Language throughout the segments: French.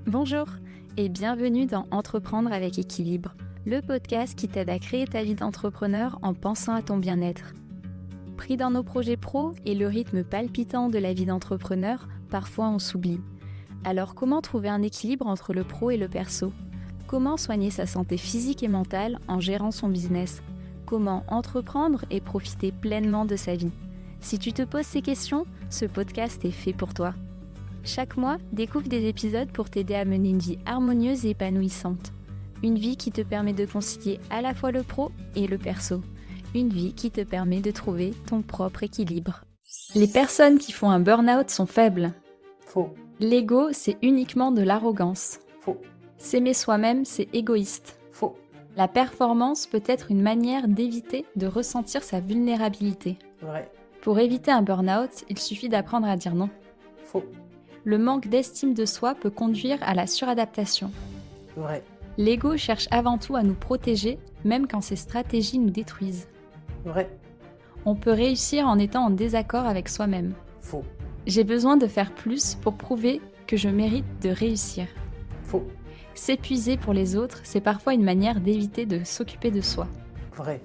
Bonjour et bienvenue dans Entreprendre avec équilibre, le podcast qui t'aide à créer ta vie d'entrepreneur en pensant à ton bien-être. Pris dans nos projets pro et le rythme palpitant de la vie d'entrepreneur, parfois on s'oublie. Alors comment trouver un équilibre entre le pro et le perso ? Comment soigner sa santé physique et mentale en gérant son business ? Comment entreprendre et profiter pleinement de sa vie ? Si tu te poses ces questions, ce podcast est fait pour toi. Chaque mois, découvre des épisodes pour t'aider à mener une vie harmonieuse et épanouissante. Une vie qui te permet de concilier à la fois le pro et le perso. Une vie qui te permet de trouver ton propre équilibre. Les personnes qui font un burn-out sont faibles. Faux. L'ego, c'est uniquement de l'arrogance. Faux. S'aimer soi-même, c'est égoïste. Faux. La performance peut être une manière d'éviter de ressentir sa vulnérabilité. Vrai. Pour éviter un burn-out, il suffit d'apprendre à dire non. Faux. Le manque d'estime de soi peut conduire à la suradaptation. Vrai. L'ego cherche avant tout à nous protéger, même quand ses stratégies nous détruisent. Vrai. On peut réussir en étant en désaccord avec soi-même. Faux. J'ai besoin de faire plus pour prouver que je mérite de réussir. Faux. S'épuiser pour les autres, c'est parfois une manière d'éviter de s'occuper de soi. Vrai.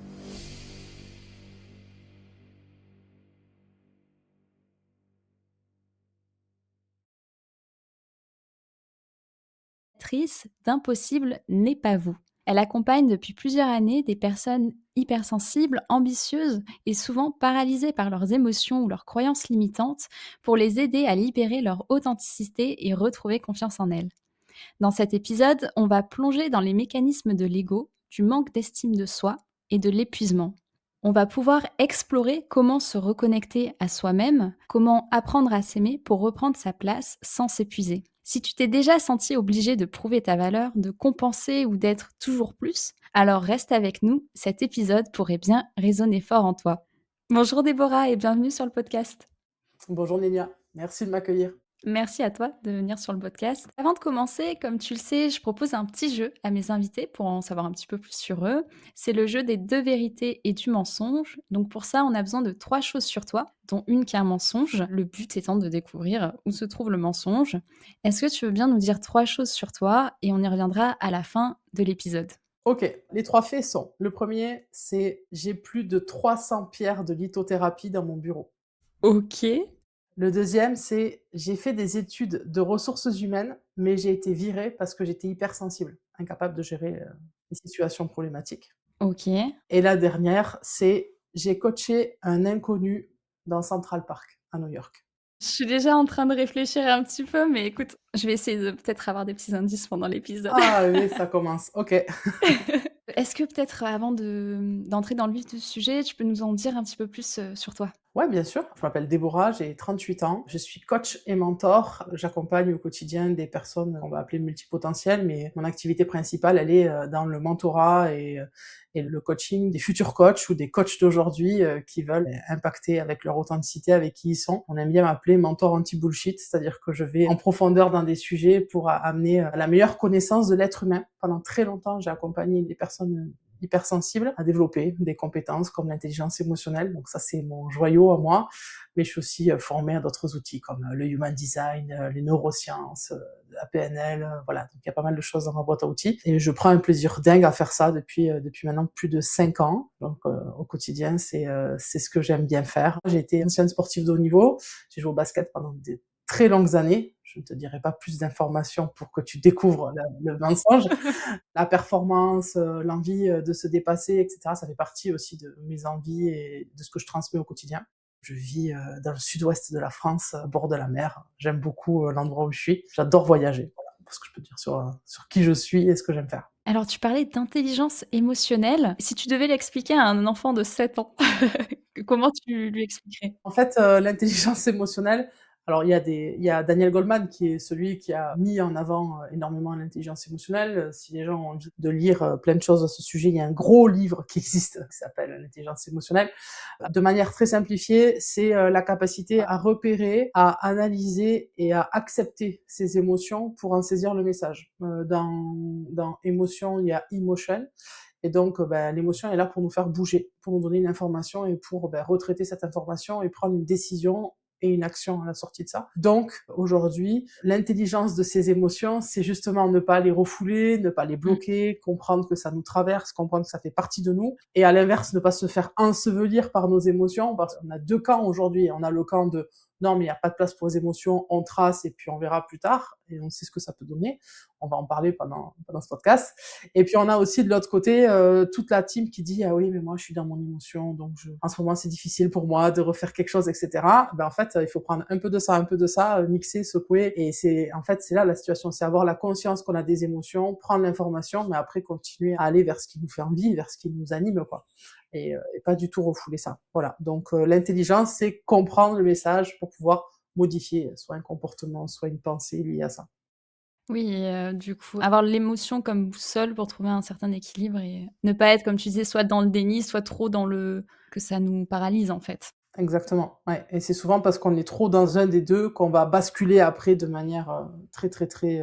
D'Impossible n'est pas vous. Elle accompagne depuis plusieurs années des personnes hypersensibles, ambitieuses et souvent paralysées par leurs émotions ou leurs croyances limitantes pour les aider à libérer leur authenticité et retrouver confiance en elles. Dans cet épisode, on va plonger dans les mécanismes de l'ego, du manque d'estime de soi et de l'épuisement. On va pouvoir explorer comment se reconnecter à soi-même, comment apprendre à s'aimer pour reprendre sa place sans s'épuiser. Si tu t'es déjà senti obligé de prouver ta valeur, de compenser ou d'être toujours plus, alors reste avec nous, cet épisode pourrait bien résonner fort en toi. Bonjour Déborah et bienvenue sur le podcast. Bonjour Nélia, merci de m'accueillir. Merci à toi de venir sur le podcast. Avant de commencer, comme tu le sais, je propose un petit jeu à mes invités pour en savoir un petit peu plus sur eux. C'est le jeu des 2 vérités et du mensonge. Donc pour ça, on a besoin de 3 choses sur toi, dont une qui est un mensonge. Le but étant de découvrir où se trouve le mensonge. Est-ce que tu veux bien nous dire 3 choses sur toi et on y reviendra à la fin de l'épisode ? Ok, les 3 faits sont, le premier, c'est j'ai plus de 300 pierres de lithothérapie dans mon bureau. Ok. Le deuxième, c'est j'ai fait des études de ressources humaines, mais j'ai été virée parce que j'étais hypersensible, incapable de gérer les situations problématiques. Ok. Et la dernière, c'est j'ai coaché un inconnu dans Central Park à New York. Je suis déjà en train de réfléchir un petit peu, mais écoute, je vais essayer de peut-être avoir des petits indices pendant l'épisode. Ah oui, ça commence. Ok. Est-ce que peut-être avant d'entrer dans le vif du sujet, tu peux nous en dire un petit peu plus, sur toi? Ouais, bien sûr. Je m'appelle Déborah, j'ai 38 ans. Je suis coach et mentor. J'accompagne au quotidien des personnes qu'on va appeler multipotentielles, mais mon activité principale, elle est dans le mentorat et le coaching des futurs coachs ou des coachs d'aujourd'hui qui veulent impacter avec leur authenticité, avec qui ils sont. On aime bien m'appeler mentor anti-bullshit, c'est-à-dire que je vais en profondeur dans des sujets pour amener la meilleure connaissance de l'être humain. Pendant très longtemps, j'ai accompagné des personnes hypersensible à développer des compétences comme l'intelligence émotionnelle. Donc ça, c'est mon joyau à moi. Mais je suis aussi formée à d'autres outils comme le human design, les neurosciences, la PNL. Voilà, donc il y a pas mal de choses dans ma boîte à outils. Et je prends un plaisir dingue à faire ça depuis maintenant plus de 5 ans. Donc au quotidien, c'est ce que j'aime bien faire. J'ai été ancienne sportive de haut niveau. J'ai joué au basket pendant des très longues années. Je ne te dirai pas plus d'informations pour que tu découvres le mensonge. La performance, l'envie de se dépasser, etc. Ça fait partie aussi de mes envies et de ce que je transmets au quotidien. Je vis dans le sud-ouest de la France, au bord de la mer. J'aime beaucoup l'endroit où je suis. J'adore voyager. Voilà, ce que je peux dire sur qui je suis et ce que j'aime faire. Alors tu parlais d'intelligence émotionnelle. Si tu devais l'expliquer à un enfant de 7 ans, comment tu lui expliquerais? En fait, l'intelligence émotionnelle, alors il y a Daniel Goleman qui est celui qui a mis en avant énormément l'intelligence émotionnelle. Si les gens ont envie de lire plein de choses à ce sujet, il y a un gros livre qui existe qui s'appelle l'intelligence émotionnelle. De manière très simplifiée, c'est la capacité à repérer, à analyser et à accepter ses émotions pour en saisir le message. Dans émotion, il y a emotion. Et donc, l'émotion est là pour nous faire bouger, pour nous donner une information et pour retraiter cette information et prendre une décision et une action à la sortie de ça. Donc, aujourd'hui, l'intelligence de ces émotions, c'est justement ne pas les refouler, ne pas les bloquer, comprendre que ça nous traverse, comprendre que ça fait partie de nous, et à l'inverse, ne pas se faire ensevelir par nos émotions, parce qu'on a deux camps aujourd'hui. On a le camp de non, mais il n'y a pas de place pour les émotions, on trace et puis on verra plus tard, et on sait ce que ça peut donner. On va en parler pendant ce podcast. Et puis on a aussi de l'autre côté toute la team qui dit ah oui mais moi je suis dans mon émotion donc en ce moment c'est difficile pour moi de refaire quelque chose etc. Ben en fait il faut prendre un peu de ça, mixer, secouer et c'est là la situation, c'est avoir la conscience qu'on a des émotions, prendre l'information mais après continuer à aller vers ce qui nous fait envie, vers ce qui nous anime quoi. Et pas du tout refouler ça. Voilà. Donc l'intelligence c'est comprendre le message pour pouvoir modifier soit un comportement, soit une pensée liée à ça. Oui et du coup, avoir l'émotion comme boussole pour trouver un certain équilibre et ne pas être, comme tu disais, soit dans le déni, soit trop dans le que ça nous paralyse, en fait. Exactement, ouais et c'est souvent parce qu'on est trop dans un des 2 qu'on va basculer après de manière, très, très, très,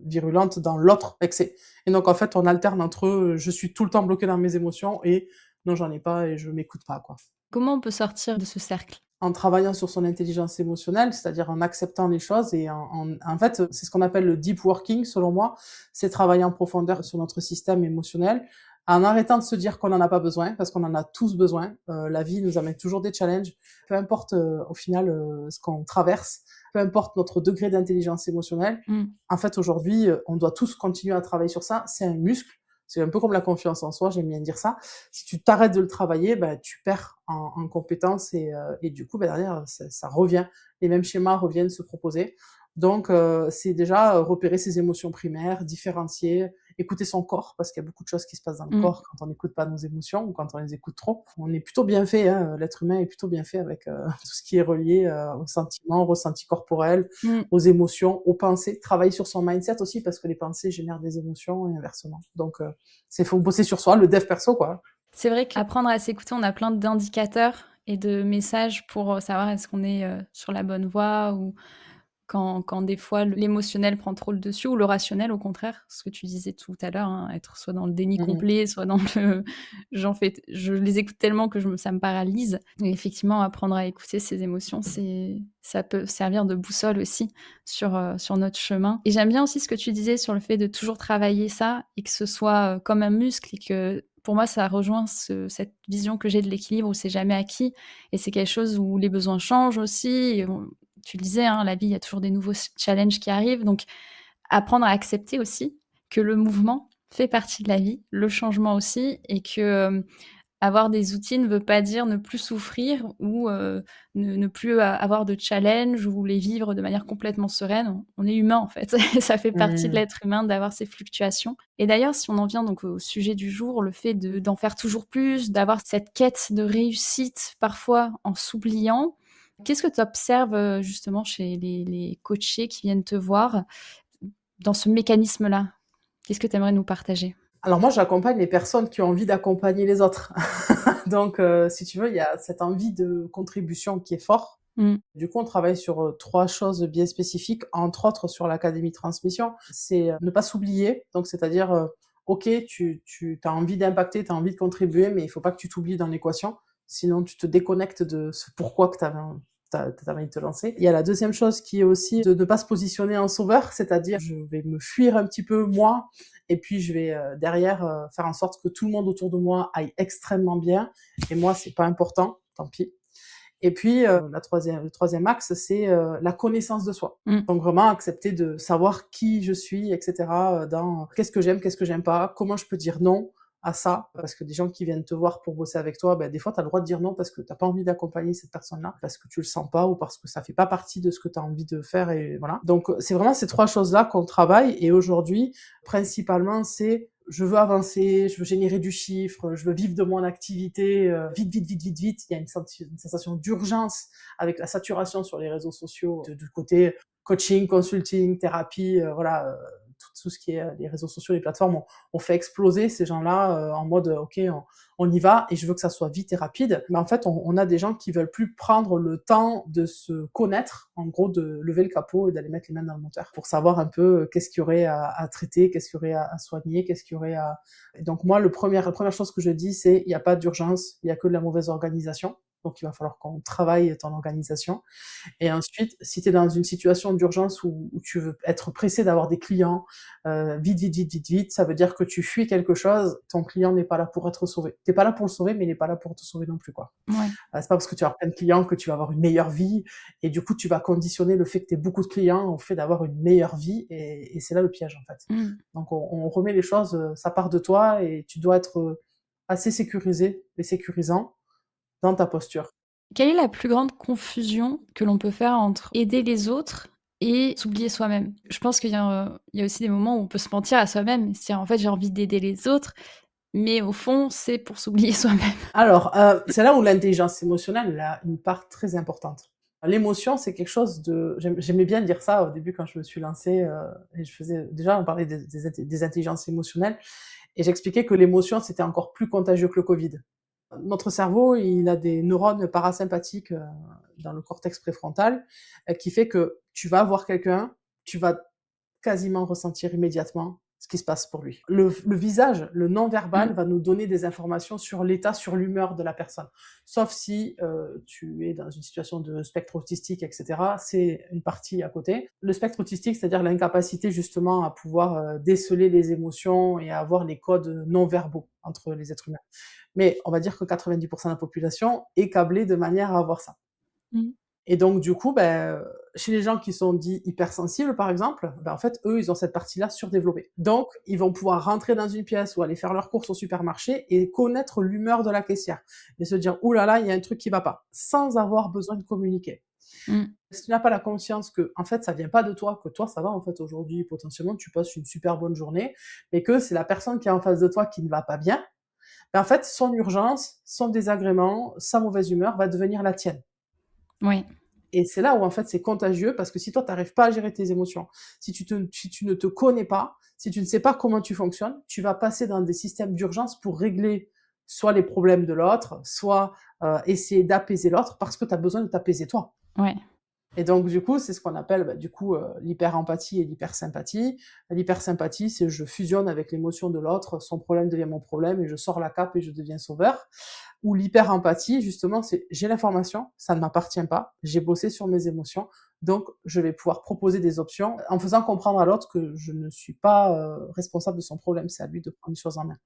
virulente dans l'autre excès et donc en fait, on alterne entre, je suis tout le temps bloqué dans mes émotions et non, j'en ai pas et je m'écoute pas, quoi. Comment on peut sortir de ce cercle? En travaillant sur son intelligence émotionnelle, c'est-à-dire en acceptant les choses et en fait, c'est ce qu'on appelle le deep working selon moi, c'est travailler en profondeur sur notre système émotionnel, en arrêtant de se dire qu'on en a pas besoin, parce qu'on en a tous besoin. La vie nous amène toujours des challenges, peu importe, au final, ce qu'on traverse, peu importe notre degré d'intelligence émotionnelle. Mmh. En fait, aujourd'hui, on doit tous continuer à travailler sur ça. C'est un muscle, c'est un peu comme la confiance en soi, j'aime bien dire ça. Si tu t'arrêtes de le travailler, bah, tu perds en compétences et du coup, bah, derrière, ça revient. Les mêmes schémas reviennent se proposer. Donc, c'est déjà repérer ses émotions primaires, différencier, écouter son corps, parce qu'il y a beaucoup de choses qui se passent dans le Mmh. corps quand on n'écoute pas nos émotions ou quand on les écoute trop. On est plutôt bien fait, hein, l'être humain est plutôt bien fait avec tout ce qui est relié aux sentiments, aux ressentis corporels, Mmh. aux émotions, aux pensées. Travailler sur son mindset aussi, parce que les pensées génèrent des émotions et inversement. Donc, faut bosser sur soi, le dev perso, quoi. C'est vrai qu'apprendre à s'écouter, on a plein d'indicateurs et de messages pour, savoir est-ce qu'on est, sur la bonne voie ou quand des fois l'émotionnel prend trop le dessus ou le rationnel au contraire, ce que tu disais tout à l'heure, hein, être soit dans le déni Mmh mh. complet, soit dans le je les écoute tellement que ça me paralyse et effectivement apprendre à écouter ses émotions, ça peut servir de boussole aussi sur notre chemin et j'aime bien aussi ce que tu disais sur le fait de toujours travailler ça et que ce soit, comme un muscle et que pour moi ça rejoint cette vision que j'ai de l'équilibre où c'est jamais acquis et c'est quelque chose où les besoins changent aussi et tu le disais, hein, la vie, il y a toujours des nouveaux challenges qui arrivent, donc apprendre à accepter aussi que le mouvement fait partie de la vie, le changement aussi et que, avoir des outils ne veut pas dire ne plus souffrir ou, ne plus avoir de challenge ou les vivre de manière complètement sereine. On est humain, en fait. Ça fait partie de Mmh. l'être humain d'avoir ces fluctuations et d'ailleurs, si on en vient donc au sujet du jour, le fait d'en faire toujours plus, d'avoir cette quête de réussite parfois en s'oubliant, qu'est-ce que tu observes, justement chez les coachés qui viennent te voir dans ce mécanisme-là? Qu'est-ce que tu aimerais nous partager? Alors moi, j'accompagne les personnes qui ont envie d'accompagner les autres. Donc, si tu veux, il y a cette envie de contribution qui est fort. Mmh. Du coup, on travaille sur, 3 choses bien spécifiques, entre autres sur l'académie transmission. C'est, ne pas s'oublier, donc c'est-à-dire, OK, tu as envie d'impacter, tu as envie de contribuer, mais il faut pas que tu t'oublies dans l'équation, sinon tu te déconnectes de ce pourquoi que tu avais envie de te lancer. Il y a la deuxième chose qui est aussi de ne pas se positionner en sauveur, c'est-à-dire je vais me fuir un petit peu moi et puis je vais, derrière, faire en sorte que tout le monde autour de moi aille extrêmement bien et moi c'est pas important, tant pis. Et puis, le troisième axe, c'est, la connaissance de soi. Mmh. Donc vraiment accepter de savoir qui je suis et cetera, dans qu'est-ce que j'aime pas, comment je peux dire non à ça. Parce que des gens qui viennent te voir pour bosser avec toi, des fois tu as le droit de dire non parce que tu as pas envie d'accompagner cette personne-là, parce que tu le sens pas ou parce que ça fait pas partie de ce que tu as envie de faire et voilà. Donc, c'est vraiment ces 3 choses-là qu'on travaille et aujourd'hui, principalement, c'est je veux avancer, je veux générer du chiffre, je veux vivre de mon activité, vite, vite, vite, vite, vite. Il y a une sensation d'urgence avec la saturation sur les réseaux sociaux, du côté coaching, consulting, thérapie, voilà, tout ce qui est les réseaux sociaux, les plateformes ont fait exploser ces gens-là en mode OK, on y va et je veux que ça soit vite et rapide. Mais en fait, on a des gens qui veulent plus prendre le temps de se connaître, en gros, de lever le capot et d'aller mettre les mains dans le moteur pour savoir un peu qu'est-ce qu'il y aurait à traiter, qu'est-ce qu'il y aurait à soigner, qu'est-ce qu'il y aurait à. Et donc moi, la première chose que je dis, c'est il n'y a pas d'urgence, il y a que de la mauvaise organisation. Donc il va falloir qu'on travaille ton organisation. Et ensuite, si tu es dans une situation d'urgence où tu veux être pressé d'avoir des clients, vite, vite, vite, vite, vite, ça veut dire que tu fuis quelque chose, ton client n'est pas là pour être sauvé. Tu es pas là pour le sauver, mais il est pas là pour te sauver non plus, quoi. Ouais. C'est pas parce que tu as plein de clients que tu vas avoir une meilleure vie et du coup, tu vas conditionner le fait que tu aies beaucoup de clients au fait d'avoir une meilleure vie et c'est là le piège, en fait. Mmh. Donc on remet les choses, ça part de toi et tu dois être, assez sécurisé et sécurisant dans ta posture. Quelle est la plus grande confusion que l'on peut faire entre aider les autres et s'oublier soi-même? Je pense qu'il y a aussi des moments où on peut se mentir à soi-même, c'est-à-dire, en fait, j'ai envie d'aider les autres, mais au fond, c'est pour s'oublier soi-même. Alors, c'est là où l'intelligence émotionnelle, elle a une part très importante. L'émotion, c'est quelque chose de j'aimais bien dire ça au début quand je me suis lancée, et je faisais déjà on parlait des intelligences émotionnelles et j'expliquais que l'émotion, c'était encore plus contagieux que le Covid. Notre cerveau, il a des neurones parasympathiques, dans le cortex préfrontal, qui fait que tu vas voir quelqu'un, tu vas quasiment ressentir immédiatement ce qui se passe pour lui. Le visage, le non-verbal Mmh. va nous donner des informations sur l'état, sur l'humeur de la personne. Sauf si tu es dans une situation de spectre autistique, etc. C'est une partie à côté. Le spectre autistique, c'est-à-dire l'incapacité justement à pouvoir déceler les émotions et à avoir les codes non-verbaux entre les êtres humains. Mais on va dire que 90% de la population est câblée de manière à avoir ça. Mmh. Et donc du coup, chez les gens qui sont dits hypersensibles, par exemple, en fait, eux, ils ont cette partie-là surdéveloppée. Donc, ils vont pouvoir rentrer dans une pièce ou aller faire leurs courses au supermarché et connaître l'humeur de la caissière et se dire: «Ouh là là, il y a un truc qui va pas», sans avoir besoin de communiquer. Mmh. Si tu n'as pas la conscience que, en fait, ça vient pas de toi, que toi, ça va, en fait, aujourd'hui, potentiellement, tu passes une super bonne journée, mais que c'est la personne qui est en face de toi qui ne va pas bien, en fait, son urgence, son désagrément, sa mauvaise humeur va devenir la tienne. Oui. Et c'est là où en fait c'est contagieux parce que si toi tu n'arrives pas à gérer tes émotions, si tu ne te connais pas, si tu ne sais pas comment tu fonctionnes, tu vas passer dans des systèmes d'urgence pour régler soit les problèmes de l'autre, soit essayer d'apaiser l'autre parce que tu as besoin de t'apaiser toi. Ouais. Et donc du coup, c'est ce qu'on appelle, l'hyper-empathie et l'hypersympathie. L'hypersympathie, c'est je fusionne avec l'émotion de l'autre, son problème devient mon problème et je sors la cape et je deviens sauveur. Ou l'hyper-empathie, justement, c'est j'ai l'information, ça ne m'appartient pas, j'ai bossé sur mes émotions, donc je vais pouvoir proposer des options en faisant comprendre à l'autre que je ne suis pas responsable de son problème, c'est à lui de prendre les choses en main.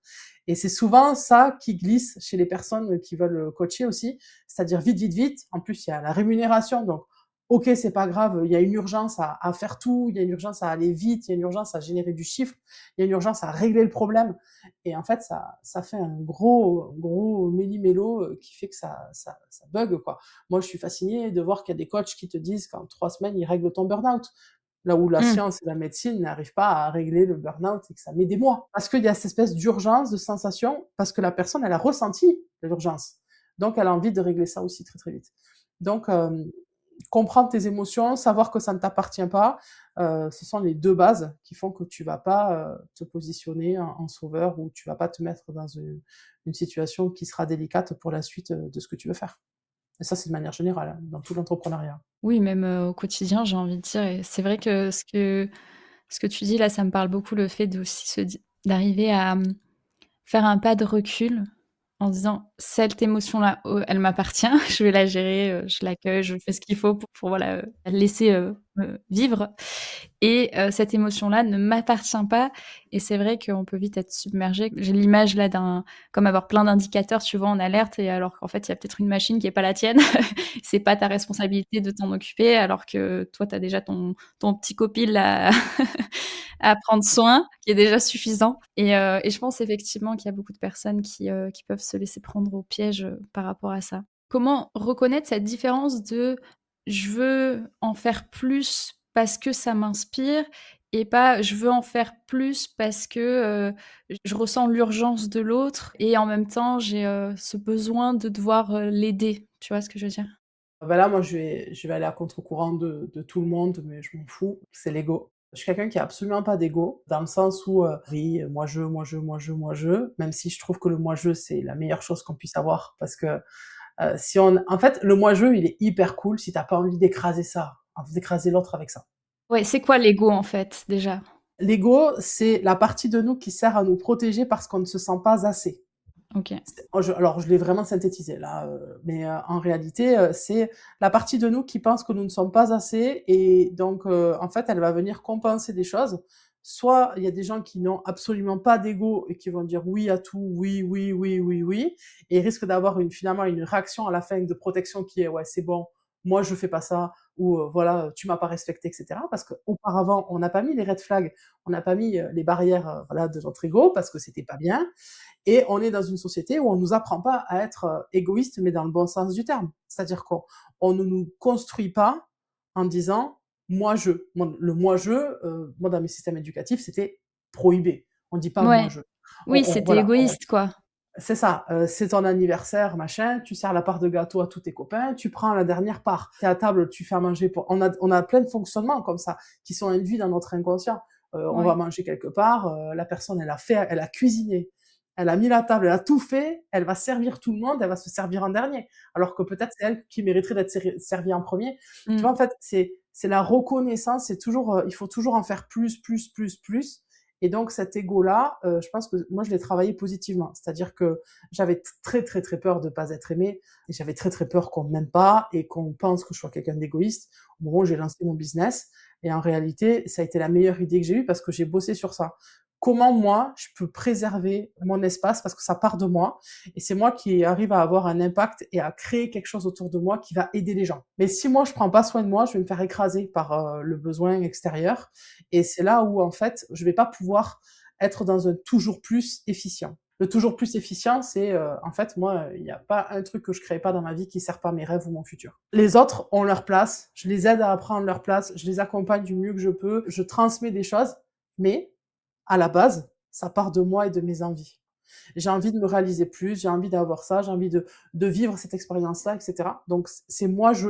Et c'est souvent ça qui glisse chez les personnes qui veulent coacher aussi, c'est-à-dire vite, vite, vite. En plus, il y a la rémunération, donc OK, c'est pas grave, il y a une urgence à faire tout, il y a une urgence à aller vite, il y a une urgence à générer du chiffre, il y a une urgence à régler le problème. Et en fait, ça fait un gros méli-mélo qui fait que ça bug, quoi. Moi, je suis fascinée de voir qu'il y a des coachs qui te disent qu'en 3 semaines, ils règlent ton burn-out. Là où la Mmh. science et la médecine n'arrivent pas à régler le burn-out et que ça met des mois. Parce qu'il y a cette espèce d'urgence, de sensation, parce que la personne, elle a ressenti l'urgence. Donc, elle a envie de régler ça aussi très, très vite. Donc, comprendre tes émotions, savoir que ça ne t'appartient pas, ce sont les 2 bases qui font que tu vas pas, te positionner en sauveur ou tu vas pas te mettre dans une situation qui sera délicate pour la suite, de ce que tu veux faire. Et ça, c'est de manière générale, hein, dans tout l'entrepreneuriat. Oui, même, au quotidien, j'ai envie de dire et c'est vrai que ce que tu dis là, ça me parle beaucoup, le fait d'aussi se di d'arriver à, faire un pas de recul en se disant: «Cette émotion-là, elle m'appartient, je vais la gérer, je l'accueille, je fais ce qu'il faut pour voilà, la laisser, me vivre et cette émotion-là ne m'appartient pas» et c'est vrai qu'on peut vite être submergé. J'ai l'image là d'un comme avoir plein d'indicateurs, tu vois, en alerte et alors qu'en fait, il y a peut-être une machine qui est pas la tienne. C'est pas ta responsabilité de t'en occuper alors que toi, tu as déjà ton petit copil à à prendre soin, qui est déjà suffisant et je pense effectivement qu'il y a beaucoup de personnes qui peuvent se laisser prendre au piège, par rapport à ça. Comment reconnaître cette différence de: «Je veux en faire plus parce que ça m'inspire» et pas: «Je veux en faire plus parce que, je ressens l'urgence de l'autre et en même temps j'ai, ce besoin de devoir, l'aider». Tu vois ce que je veux dire? Là, moi, je vais aller à contre-courant de tout le monde, mais je m'en fous, c'est l'ego. Je suis quelqu'un qui a absolument pas d'ego, dans le sens où, oui, moi je, moi je, moi je, moi je, même si je trouve que le moi je, c'est la meilleure chose qu'on puisse avoir parce que si on en fait, le moi-je, il est hyper cool si tu as pas envie d'écraser ça, d'écraser l'autre avec ça. Ouais, c'est quoi l'ego en fait, déjà? L'ego, c'est la partie de nous qui sert à nous protéger parce qu'on ne se sent pas assez. OK. Alors je l'ai vraiment synthétisé là, mais en réalité, c'est la partie de nous qui pense que nous ne sommes pas assez et donc en fait, elle va venir compenser des choses. Soit il y a des gens qui n'ont absolument pas d'ego et qui vont dire oui à tout, oui, oui, oui, oui, oui et ils risquent d'avoir finalement une réaction à la fin de protection qui est: «Ouais, c'est bon, moi je fais pas ça» ou voilà, «Tu m'as pas respecté» et cetera. Parce qu'auparavant, on n'a pas mis les red flags, on n'a pas mis, les barrières, voilà, de notre ego parce que c'était pas bien et on est dans une société où on nous apprend pas à être, égoïste, mais dans le bon sens du terme. C'est-à-dire qu'on ne nous construit pas en disant: «Moi je». Le «moi je», moi dans mes systèmes éducatifs, c'était prohibé. On dit pas «moi Ouais. je». Oui, On c'était voilà, égoïste, quoi. c'est ça, c'est ton anniversaire, machin, tu sers la part de gâteau à tous tes copains, tu prends la dernière part. Tu es à table, tu fais à manger pour on a plein de fonctionnements comme ça, qui sont induits dans notre inconscient. On va Ouais. manger quelque part, la personne elle a cuisiné, elle a mis la table, elle a tout fait, elle va servir tout le monde, elle va se servir en dernier. Alors que peut-être c'est elle qui mériterait d'être servie en premier. Tu Mmh. vois, en fait, c'est la reconnaissance, c'est toujours, il faut toujours en faire plus, plus, plus, plus et donc cet ego-là, je pense que moi je l'ai travaillé positivement. C'est-à-dire que j'avais très, très, très peur de pas être aimée et j'avais très, très peur qu'on m'aime pas et qu'on pense que je sois quelqu'un d'égoïste au moment où j'ai lancé mon business et en réalité, ça a été la meilleure idée que j'ai eue parce que j'ai bossé sur ça. Comment moi, je peux préserver mon espace parce que ça part de moi et c'est moi qui arrive à avoir un impact et à créer quelque chose autour de moi qui va aider les gens. Mais si moi je prends pas soin de moi, je vais me faire écraser par, le besoin extérieur et c'est là où en fait, je vais pas pouvoir être dans un toujours plus efficient. Le toujours plus efficient, c'est, en fait, moi, il y a pas un truc que je crée pas dans ma vie qui sert pas mes rêves ou mon futur. Les autres ont leur place, je les aide à prendre leur place, je les accompagne du mieux que je peux, je transmets des choses, mais à la base, ça part de moi et de mes envies. J'ai envie de me réaliser plus, j'ai envie d'avoir ça, j'ai envie de vivre cette expérience-là, et cetera. Donc c'est moi je.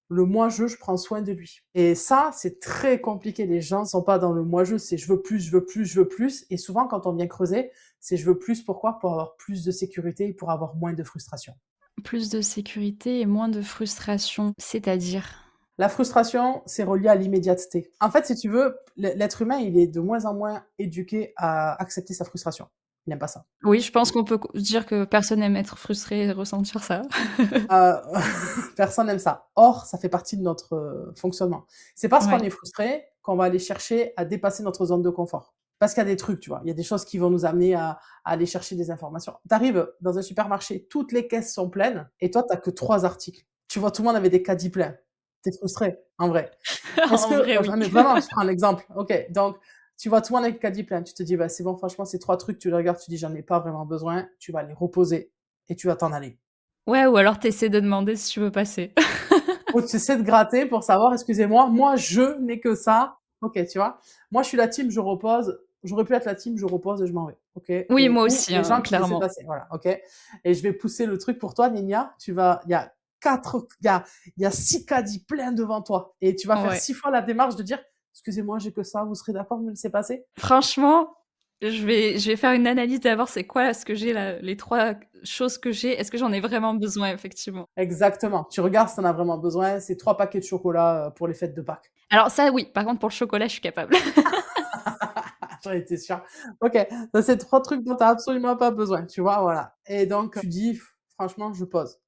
Le moi je prends soin de lui. Et ça, c'est très compliqué. Les gens sont pas dans le moi je, c'est je veux plus, je veux plus, je veux plus. Et souvent, quand on vient creuser, c'est je veux plus. Pourquoi? Pour avoir plus de sécurité et pour avoir moins de frustration. Plus de sécurité et moins de frustration, c'est-à-dire? La frustration, c'est relié à l'immédiateté. En fait, si tu veux, l'être humain, il est de moins en moins éduqué à accepter sa frustration. Il n'aime pas ça. Oui, je pense qu'on peut dire que personne n'aime être frustré et ressentir ça. Heu, personne n'aime ça. Or, ça fait partie de notre, fonctionnement. C'est parce qu'on Ouais. est frustré qu'on va aller chercher à dépasser notre zone de confort. Parce qu'il y a des trucs, tu vois? Il y a des choses qui vont nous amener à aller chercher des informations. Tu arrives dans un supermarché, toutes les caisses sont pleines et toi, tu as que 3 articles. Tu vois tout le monde avec des caddies pleins. Tu es frustré, en vrai. Est-ce En que vrai, oui. enfin, mais vraiment, je prends l'exemple. OK, donc tu vois tout le monde avec le caddie plein. Tu te dis: «Bah, c'est bon, franchement, ces 3 trucs», tu les regardes, tu dis: «J'en ai pas vraiment besoin». Tu vas les reposer et tu vas t'en aller. Ouais, ou alors tu essaies de demander si tu veux passer. Ou tu essaies de gratter pour savoir: «Excusez-moi, moi je n'ai que ça». OK, tu vois? Moi, je suis la team je repose. J'aurais pu être la team je repose et je m'en vais. OK? Oui, Et moi ou aussi, les hein, gens qui laissaient clairement. passer. Voilà, OK? Et je vais pousser le truc pour toi, Nénia. Tu vas il y a 4 il y a 6 caddies pleins devant toi et tu vas faire Ouais. 6 fois la démarche de dire: «Excusez-moi, j'ai que ça, vous serez d'accord de me laisser passer?» Franchement, je vais faire une analyse d'abord, c'est quoi ce que j'ai là, les 3 choses que j'ai, est-ce que j'en ai vraiment besoin effectivement? Exactement. Tu regardes si tu en as vraiment besoin. C'est 3 paquets de chocolat, pour les fêtes de Pâques. Alors ça oui, par contre pour le chocolat, je suis capable. J'en étais sûre. OK, ça c'est 3 trucs dont tu as absolument pas besoin, tu vois? Voilà et donc tu dis: «Franchement, je pose».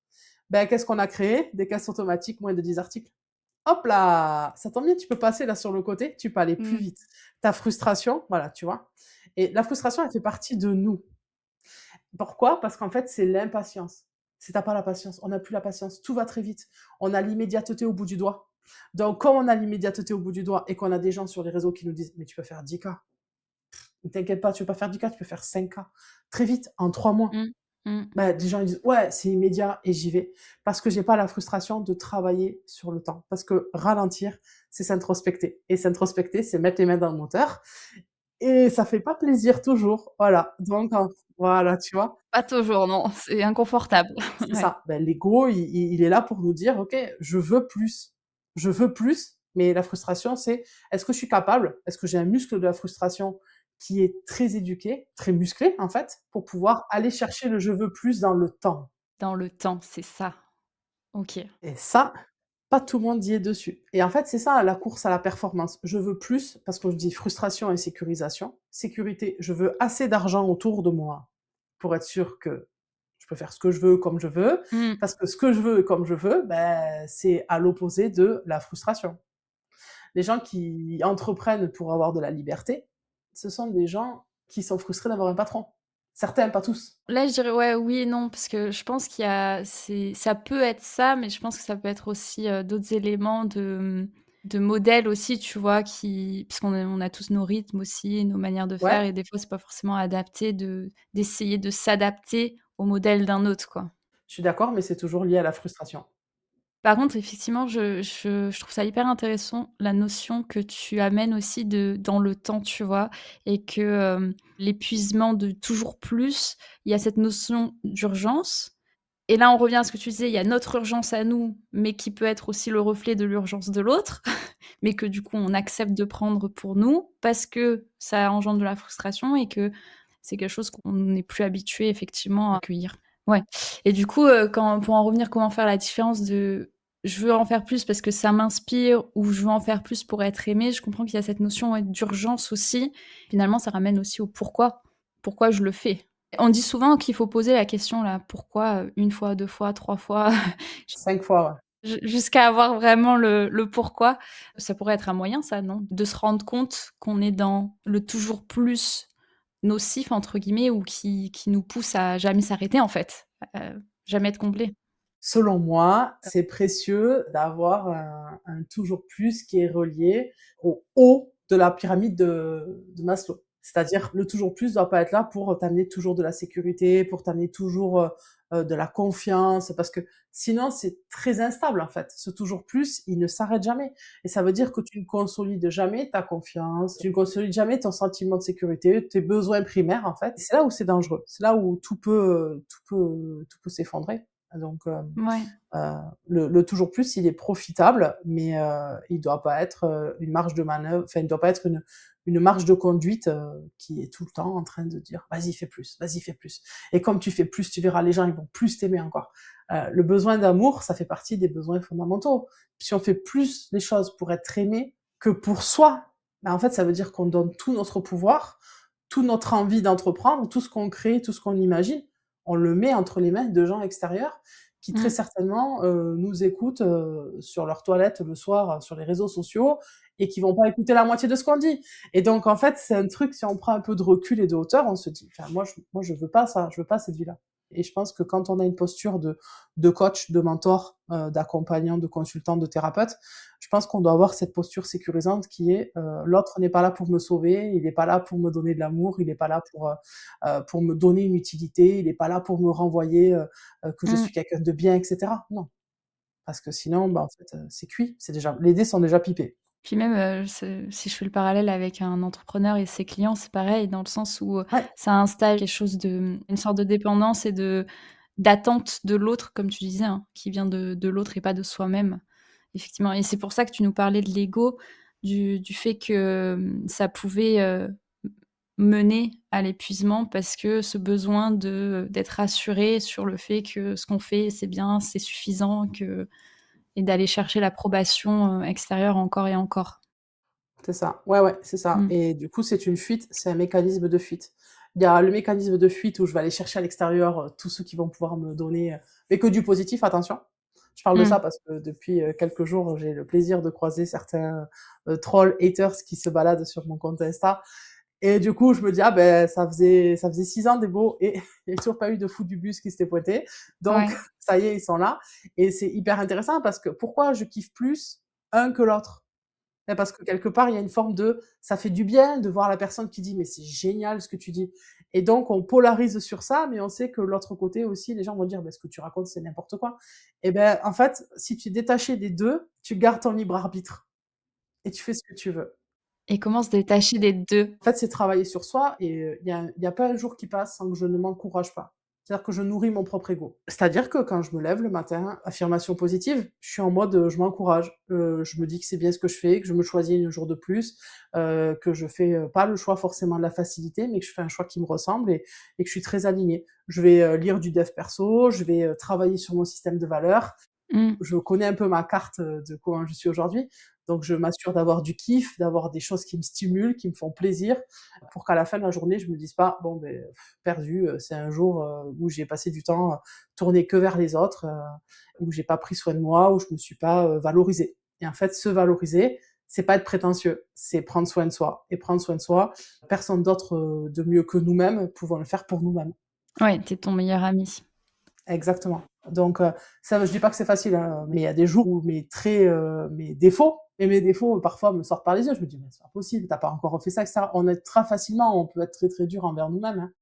Ben, qu'est-ce qu'on a créé? Des caisses automatiques, moins de 10 articles. Hop là! Ça tombe bien, tu peux passer là sur le côté, tu peux aller plus Mmh. vite. Ta frustration, voilà, tu vois? Et la frustration, elle fait partie de nous. Pourquoi? Parce qu'en fait, c'est l'impatience. Si tu as pas la patience, on n'a plus la patience, tout va très vite. On a l'immédiateté au bout du doigt. Donc, comme on a l'immédiateté au bout du doigt et qu'on a des gens sur les réseaux qui nous disent: «Mais tu peux faire 10K. Ne t'inquiète pas, tu peux pas faire 10K, tu peux faire 5K. Très vite, en 3 mois». Mmh. Mmh. Bah, des gens ils disent: «Ouais, c'est immédiat» et j'y vais. Parce que j'ai pas la frustration de travailler sur le temps. Parce que ralentir, c'est s'introspecter et s'introspecter, c'est mettre les mains dans le moteur et ça fait pas plaisir toujours. Voilà, donc voilà, tu vois? Pas toujours, non, c'est inconfortable. C'est Ouais. ça. Ben, l'ego, il est là pour nous dire: «OK, je veux plus. Je veux plus», mais la frustration, c'est: «Est-ce que je suis capable? Est-ce que j'ai un muscle de la frustration qui est très éduqué, très musclé, en fait, pour pouvoir aller chercher le "je veux plus" dans le temps?» Dans le temps, c'est ça. OK. Et ça, pas tout le monde y est dessus. Et en fait, c'est ça la course à la performance. Je veux plus, parce que je dis frustration et sécurisation. Sécurité, je veux assez d'argent autour de moi pour être sûr que Je peux faire ce que je veux, comme je veux, Mmh. parce que ce que je veux et comme je veux, c'est à l'opposé de la frustration. Les gens qui entreprennent pour avoir de la liberté, ce sont des gens qui sont frustrés d'avoir un patron. Certains, pas tous. Là, je dirais ouais, oui et non, parce que je pense qu'il y a ça peut être ça, mais je pense que ça peut être aussi, d'autres éléments de modèles aussi, tu vois? Parce qu'on a tous nos rythmes aussi, nos manières de faire Ouais, et des fois, c'est pas forcément adapté d'essayer de s'adapter au modèle d'un autre, quoi. je suis d'accord, mais c'est toujours lié à la frustration. Par contre, effectivement, je trouve ça hyper intéressant, la notion que tu amènes aussi dans le temps, tu vois? Et que, l'épuisement de toujours plus, il y a cette notion d'urgence et là, on revient à ce que tu disais, il y a notre urgence à nous, mais qui peut être aussi le reflet de l'urgence de l'autre, mais que du coup, on accepte de prendre pour nous parce que ça engendre de la frustration et que c'est quelque chose qu'on n'est plus habitué effectivement à accueillir. Ouais et du coup, quand pour en revenir, comment faire la différence de je veux en faire plus parce que ça m'inspire ou je veux en faire plus pour être aimé, je comprends qu'il y a cette notion, ouais, d'urgence aussi. Finalement, ça ramène aussi au pourquoi. Pourquoi je le fais? On dit souvent qu'il faut poser la question là, pourquoi, 1 fois, 2 fois, 3 fois, 5 fois, ouais. jusqu'à avoir vraiment le pourquoi. Ça pourrait être un moyen ça, non? De se rendre compte qu'on est dans le toujours plus «nocif» entre guillemets ou qui nous pousse à jamais s'arrêter en fait, jamais être comblé. Selon moi, c'est précieux d'avoir un toujours plus qui est relié au haut de la pyramide de Maslow. C'est-à-dire, le toujours plus doit pas être là pour t'amener toujours de la sécurité, pour t'amener toujours, de la confiance, parce que sinon c'est très instable, en fait. Ce toujours plus, il ne s'arrête jamais et ça veut dire que tu ne consolides jamais ta confiance, tu ne consolides jamais ton sentiment de sécurité, tes besoins primaires, en fait. C'est là où c'est dangereux. C'est là où tout peut s'effondrer. Donc, Ouais. le toujours plus, il est profitable, mais il doit pas être, une marge de manœuvre, enfin, il doit pas être une marge de conduite, qui est tout le temps en train de dire: «Vas-y, fais plus, vas-y, fais plus» et comme tu fais plus, tu verras, les gens, ils vont plus t'aimer encore. Le besoin d'amour, ça fait partie des besoins fondamentaux. Si on fait plus les choses pour être aimé que pour soi, en fait, ça veut dire qu'on donne tout notre pouvoir, toute notre envie d'entreprendre, tout ce qu'on crée, tout ce qu'on imagine, on le met entre les mains de gens extérieurs qui très Mmh. certainement, nous écoutent, sur leur toilette le soir, sur les réseaux sociaux et qui vont pas écouter la moitié de ce qu'on dit et donc en fait, c'est un truc, si on prend un peu de recul et de hauteur, on se dit: «Enfin moi je veux pas ça, je veux pas cette vie-là» et je pense que quand on a une posture de coach, de mentor, d'accompagnant, de consultant, de thérapeute, je pense qu'on doit avoir cette posture sécurisante qui est, l'autre n'est pas là pour me sauver, il est pas là pour me donner de l'amour, il est pas là pour me donner une utilité, il est pas là pour me renvoyer, que je Mmh. suis quelqu'un de bien et cetera. Non, parce que sinon, en fait, c'est cuit, c'est déjà les dés sont déjà pipés. Puis même, si je fais le parallèle avec un entrepreneur et ses clients, c'est pareil dans le sens où, Ouais, ça installe quelque chose une sorte de dépendance et d'attente de l'autre, comme tu disais, hein, qui vient de l'autre et pas de soi-même. Effectivement et c'est pour ça que tu nous parlais de l'ego, du fait que, ça pouvait, mener à l'épuisement parce que ce besoin d'être rassuré sur le fait que ce qu'on fait, c'est bien, c'est suffisant, et d'aller chercher l'approbation, extérieure encore et encore. c'est ça. Ouais, ouais, c'est ça Mmh. et du coup, c'est une fuite, c'est un mécanisme de fuite. Il y a le mécanisme de fuite où je vais aller chercher à l'extérieur, tous ceux qui vont pouvoir me donner, mais que du positif, attention. Je parle de Mmh. ça parce que depuis, quelques jours, j'ai le plaisir de croiser certains, trolls haters qui se baladent sur mon compte Insta. Et du coup, je me dis: «Ah ben ça faisait 6 ans Débo et il y a toujours pas eu de fou du bus qui s'était pointé. Donc Ouais. ça y est, ils sont là» et c'est hyper intéressant parce que pourquoi je kiffe plus un que l'autre? Parce que quelque part, il y a une forme de ça fait du bien de voir la personne qui dit: «Mais c'est génial ce que tu dis» et donc on polarise sur ça, mais on sait que l'autre côté aussi, les gens vont dire: «Bah, ce que tu racontes, c'est n'importe quoi» et ben, en fait, si tu es détaché des 2, tu gardes ton libre arbitre et tu fais ce que tu veux. Et comment se détacher des 2? En fait, c'est travailler sur soi et il y a pas un jour qui passe sans que je ne m'encourage pas. C'est-à-dire que je nourris mon propre ego. C'est-à-dire que quand je me lève le matin, affirmation positive, je suis en mode, je m'encourage. Je me dis que c'est bien ce que je fais, que je me choisis un jour de plus, que je fais, pas le choix forcément de la facilité, mais que je fais un choix qui me ressemble et que je suis très alignée. Je vais, lire du dev perso, je vais, travailler sur mon système de valeurs. Mmh. Je connais un peu ma carte, de comment je suis aujourd'hui. Donc je m'assure d'avoir du kiff, d'avoir des choses qui me stimulent, qui me font plaisir, pour qu'à la fin de la journée, je me dise pas: «Bon beh, perdu, c'est un jour, où j'ai passé du temps, tourné que vers les autres, où j'ai pas pris soin de moi, où je me suis pas, valorisée». Et en fait, se valoriser, c'est pas être prétentieux, c'est prendre soin de soi et prendre soin de soi, personne d'autre, de mieux que nous-mêmes pouvons le faire pour nous-mêmes. Ouais, tu es ton meilleur ami. Exactement. Donc ça, je dis pas que c'est facile, hein, mais il y a des jours où mes traits, mes défauts parfois me sortent par les yeux. Je me dis: «Mais c'est pas possible, tu as pas encore refait ça» et cetera. On est très facilement, on peut être très, très dur envers nous-mêmes, hein.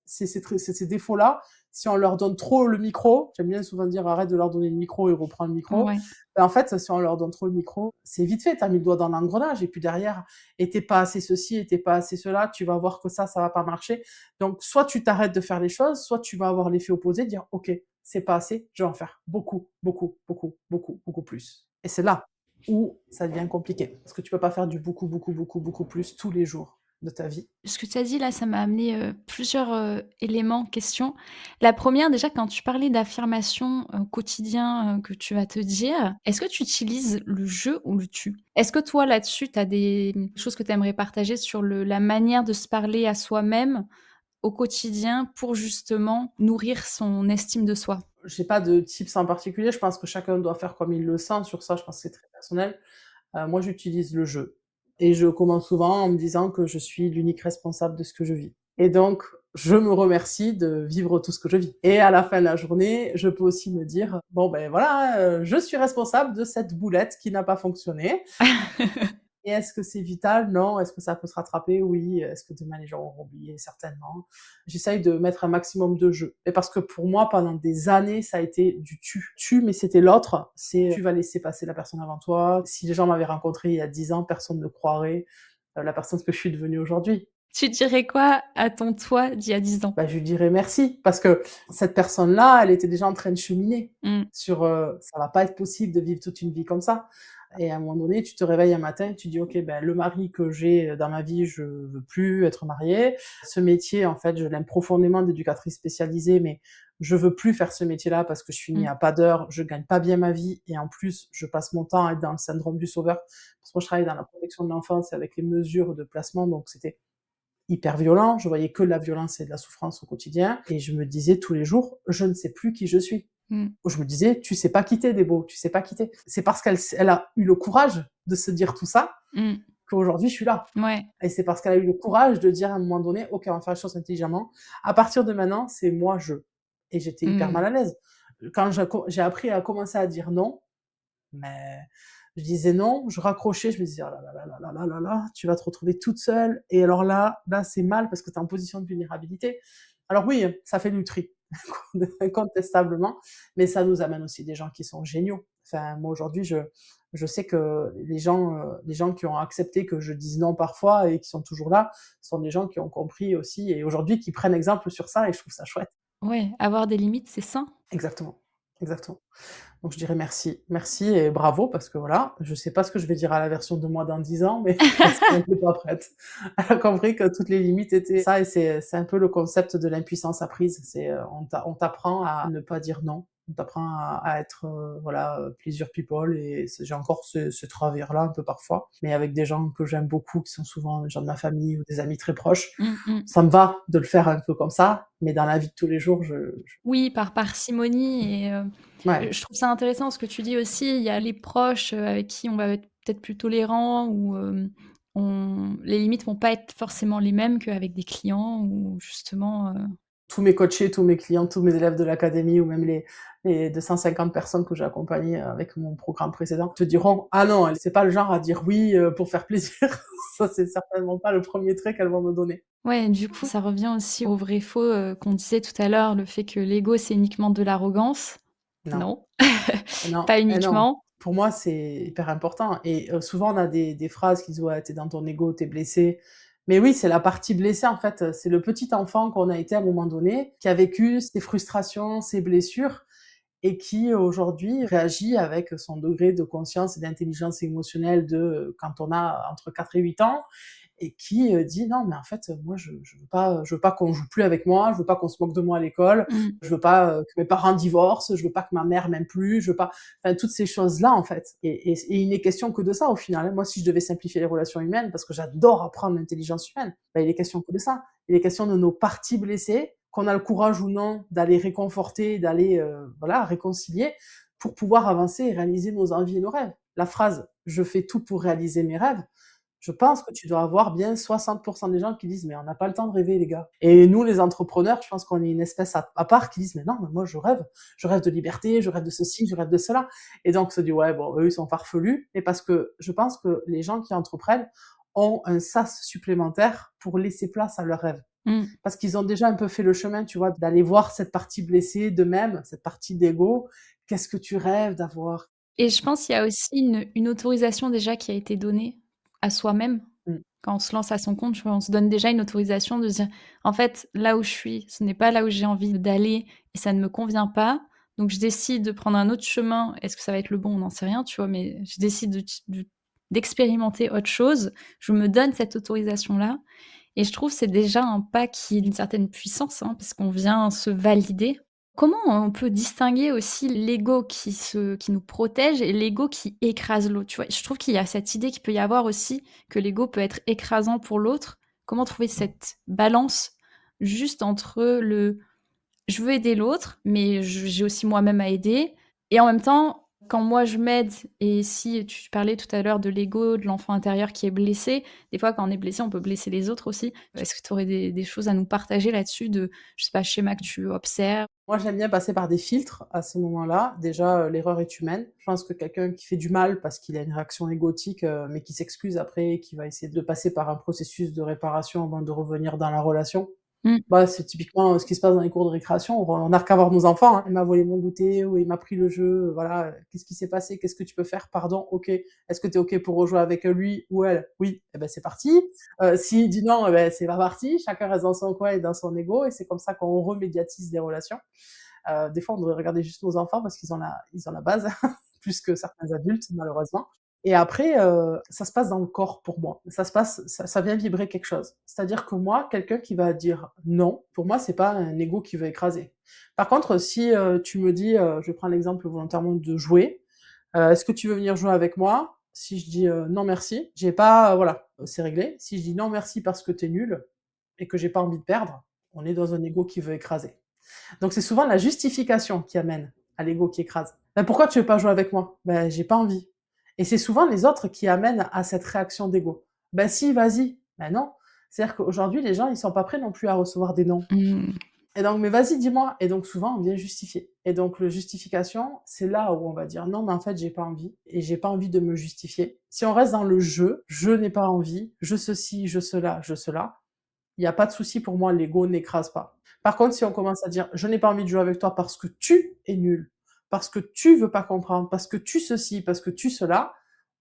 C'est ces défauts-là, si on leur donne trop le micro, j'aime bien souvent dire: «Arrête de leur donner le micro et reprends le micro». Ouais. En fait, si on leur donne trop le micro, c'est vite fait, tu as mis le doigt dans l'engrenage et puis derrière: «Et tu pas assez ceci et tu pas assez cela, tu vas voir que ça va pas marcher». Donc soit tu t'arrêtes de faire les choses, soit tu vas avoir l'effet opposé, dire: «OK, c'est pas assez, je vais en faire beaucoup, beaucoup, beaucoup, beaucoup, beaucoup plus». Et c'est là où ça devient compliqué, parce que tu peux pas faire du beaucoup, beaucoup, beaucoup, beaucoup plus tous les jours de ta vie. Ce que tu as dit là, ça m'a amené, plusieurs, éléments, questions. La première, déjà, quand tu parlais d'affirmations, au quotidien, que tu vas te dire, est-ce que tu utilises le «je» ou le «tu»? Est-ce que toi, là-dessus, tu as des, choses que tu aimerais partager sur la manière de se parler à soi-même au quotidien pour justement nourrir son estime de soi? J'ai pas de tips en particulier, je pense que chacun doit faire comme il le sent. Sur ça, je pense que c'est très personnel. Moi, j'utilise le «je» et je commence souvent en me disant que je suis l'unique responsable de ce que je vis et donc je me remercie de vivre tout ce que je vis et à la fin de la journée, je peux aussi me dire: «Bon, ben, voilà, je suis responsable de cette boulette qui n'a pas fonctionné». Et est-ce que c'est vital? Non. Est-ce que ça peut se rattraper? Oui. Est-ce que demain les gens auront oublié? Certainement. J'essaye de mettre un maximum de jeu. Et parce que pour moi, pendant des années, ça a été du tu. Tu, mais c'était l'autre. C'est tu vas laisser passer la personne avant toi. Si les gens m'avaient rencontré il y a 10 ans, personne ne croirait la personne que je suis devenue aujourd'hui. Tu dirais quoi à ton toi d'il y a 10 ans? Bah, je lui dirais merci parce que cette personne-là, elle était déjà en train de cheminer Mmh. sur, ça va pas être possible de vivre toute une vie comme ça. Et à un moment donné, tu te réveilles un matin et tu dis: «OK, ben, le mari que j'ai dans ma vie, je veux plus être mariée. Ce métier, en fait, je l'aime profondément d'éducatrice spécialisée, mais je veux plus faire ce métier-là parce que je finis Mmh. à pas d'heure, je gagne pas bien ma vie et en plus, je passe mon temps à être dans le syndrome du sauveur». Parce que moi, je travaille dans la protection de l'enfance avec les mesures de placement, donc c'était hyper violent. Je voyais que de la violence et de la souffrance au quotidien et je me disais tous les jours: «Je ne sais plus qui je suis». Mmh. Je me disais: «Tu sais pas quitter Debo, tu sais pas quitter». C'est parce elle a eu le courage de se dire tout ça Mmh. qu'aujourd'hui je suis là. Ouais. Et c'est parce qu'elle a eu le courage de dire à un moment donné: «OK, on va faire les choses intelligemment. À partir de maintenant, c'est moi, je». Et j'étais hyper Mmh. mal à l'aise. Quand j'ai appris à commencer à dire non, mais je disais non, je raccrochais, je me disais: «Oh là là là là là là là, tu vas te retrouver toute seule et alors là, c'est mal parce que tu es en position de vulnérabilité». Alors oui, ça fait du tri, incontestablement, mais ça nous amène aussi des gens qui sont géniaux. Enfin, moi aujourd'hui, je sais que les gens qui ont accepté que je dise non parfois et qui sont toujours là, sont des gens qui ont compris aussi et aujourd'hui qui prennent exemple sur ça et je trouve ça chouette. Ouais, avoir des limites, c'est sain. Exactement, exactement. Donc je dirais merci. Merci et bravo parce que voilà, je sais pas ce que je vais dire à la version de moi dans 10 ans, mais je pense qu'elle était pas prête. Elle a compris que toutes les limites étaient ça et c'est un peu le concept de l'impuissance apprise. C'est, on t'apprend à ne pas dire non. On t'apprend à être, voilà, pleasure people et j'ai encore ce travers-là un peu parfois, mais avec des gens que j'aime beaucoup, qui sont souvent des gens de ma famille ou des amis très proches. Mmh mh. Ça me va de le faire un peu comme ça, mais dans la vie de tous les jours, je Oui, par parcimonie et ouais. je trouve ça intéressant ce que tu dis aussi. Il y a les proches, avec qui on va être peut-être plus tolérant ou on les limites vont pas être forcément les mêmes qu'avec des clients ou justement, Tous mes coachés, tous mes clients, tous mes élèves de l'académie ou même les 250 personnes que j'ai accompagnées avec mon programme précédent te diront: «Ah non, elle c'est pas le genre à dire oui, pour faire plaisir». Ça, c'est certainement pas le premier trait qu'elles vont me donner. ouais, du coup, ça revient aussi au vrai faux, qu'on disait tout à l'heure, le fait que l'ego, c'est uniquement de l'arrogance. Non, Non, non pas et non. uniquement. Pour moi, c'est hyper important et souvent on a des phrases qui disent: «Ouais, tu dans ton ego, t'es blessé». Mais oui, c'est la partie blessée en fait, c'est le petit enfant qu'on a été à un moment donné, qui a vécu ses frustrations, ses blessures et qui aujourd'hui réagit avec son degré de conscience et d'intelligence émotionnelle de quand on a entre 4 et 8 ans et qui, dit: «Non, mais en fait, moi je veux pas qu'on joue plus avec moi, je veux pas qu'on se moque de moi à l'école, Mmh. je veux pas, que mes parents divorcent, je veux pas que ma mère m'aime plus, je veux pas» enfin toutes ces choses-là, en fait et il n'est question que de ça au final, hein. Moi, si je devais simplifier les relations humaines, parce que j'adore apprendre l'intelligence humaine, il est question que de ça. Il est question de nos parties blessées, qu'on a le courage ou non d'aller réconforter, d'aller, voilà, réconcilier pour pouvoir avancer et réaliser nos envies et nos rêves. La phrase: «Je fais tout pour réaliser mes rêves», je pense que tu dois avoir bien 60 des gens qui disent: «Mais on n'a pas le temps de rêver les gars» et nous les entrepreneurs, je pense qu'on est une espèce à part qui disent: «Mais non, mais moi je rêve de liberté, je rêve de ceci, je rêve de cela» et donc on se dit: «Ouais, bon, eux, ils sont farfelus» mais parce que je pense que les gens qui entreprennent ont un sas supplémentaire pour laisser place à leurs rêves. Mmh. Parce qu'ils ont déjà un peu fait le chemin, tu vois, d'aller voir cette partie blessée d'eux-mêmes, cette partie d'ego. Qu'est-ce que tu rêves d'avoir? Et je pense qu'il y a aussi une autorisation déjà qui a été donnée à soi-même. Mmh. Quand on se lance à son compte, tu vois, on se donne déjà une autorisation de se dire: «En fait, là où je suis, ce n'est pas là où j'ai envie d'aller et ça ne me convient pas, donc je décide de prendre un autre chemin». Est-ce que ça va être le bon? On n'en sait rien, tu vois? Mais je décide d'expérimenter autre chose. Je me donne cette autorisation-là et je trouve que c'est déjà un pas qui est d'une certaine puissance, hein, parce qu'on vient se valider. Comment on peut distinguer aussi l'ego qui nous protège et l'ego qui écrase l'autre, tu vois? Je trouve qu'il y a cette idée qu'il peut y avoir aussi que l'ego peut être écrasant pour l'autre. Comment trouver cette balance juste entre le: «Je veux aider l'autre, mais j'ai aussi moi-même à aider» et en même temps, quand moi je m'aide et si tu parlais tout à l'heure de l'ego, de l'enfant intérieur qui est blessé, des fois quand on est blessé, on peut blesser les autres aussi. Est-ce que tu aurais des choses à nous partager là-dessus de, je sais pas, schémas que tu observes? Moi, j'aime bien passer par des filtres à ces moments-là. Déjà, l'erreur est humaine. Je pense que quelqu'un qui fait du mal parce qu'il a une réaction égotique, mais qui s'excuse après et qui va essayer de passer par un processus de réparation avant de revenir dans la relation, Mmh. bah, c'est typiquement, ce qui se passe dans les cours de récréation. On n'a qu'à voir nos enfants, hein. «Il m'a volé mon goûter» ou «Il m'a pris le jeu», voilà, «Qu'est-ce qui s'est passé? Qu'est-ce que tu peux faire? Pardon, OK. Est-ce que tu es OK pour rejouer avec lui ou elle? Oui, et ben, c'est parti». S'il dit non, et beh, c'est pas parti. Chacun reste dans son coin et dans son ego et c'est comme ça qu'on remédiatise des relations. Des fois, on devrait regarder juste nos enfants parce qu'ils ont la base, plus que certains adultes, malheureusement. Et après, ça se passe dans le corps pour moi. Ça vient vibrer quelque chose. C'est-à-dire que moi, quelqu'un qui va dire non, pour moi, c'est pas un ego qui veut écraser. Par contre, si tu me dis, je prends l'exemple volontairement de jouer, est-ce que tu veux venir jouer avec moi? Si je dis non merci, j'ai pas, voilà, c'est réglé. Si je dis non merci parce que t'es nul et que j'ai pas envie de perdre, on est dans un ego qui veut écraser. Donc c'est souvent la justification qui amène à l'ego qui écrase. «Ben, pourquoi tu veux pas jouer avec moi?» «Ben, j'ai pas envie» et c'est souvent les autres qui amènent à cette réaction d'ego. «Ben si, vas-y». Ben non. C'est-à-dire qu'aujourd'hui, les gens, ils sont pas prêts non plus à recevoir des non Mmh. et donc: «Mais vas-y, dis-moi» et donc souvent, on vient justifier et donc le justification, c'est là où on va dire: «Non, mais en fait, j'ai pas envie et j'ai pas envie de me justifier». Si on reste dans le je n'ai pas envie, je ceci, je cela, il y a pas de souci pour moi, l'ego n'écrase pas. Par contre, si on commence à dire: «Je n'ai pas envie de jouer avec toi parce que tu es nul, parce que tu veux pas comprendre, parce que tu ceci, parce que tu cela»,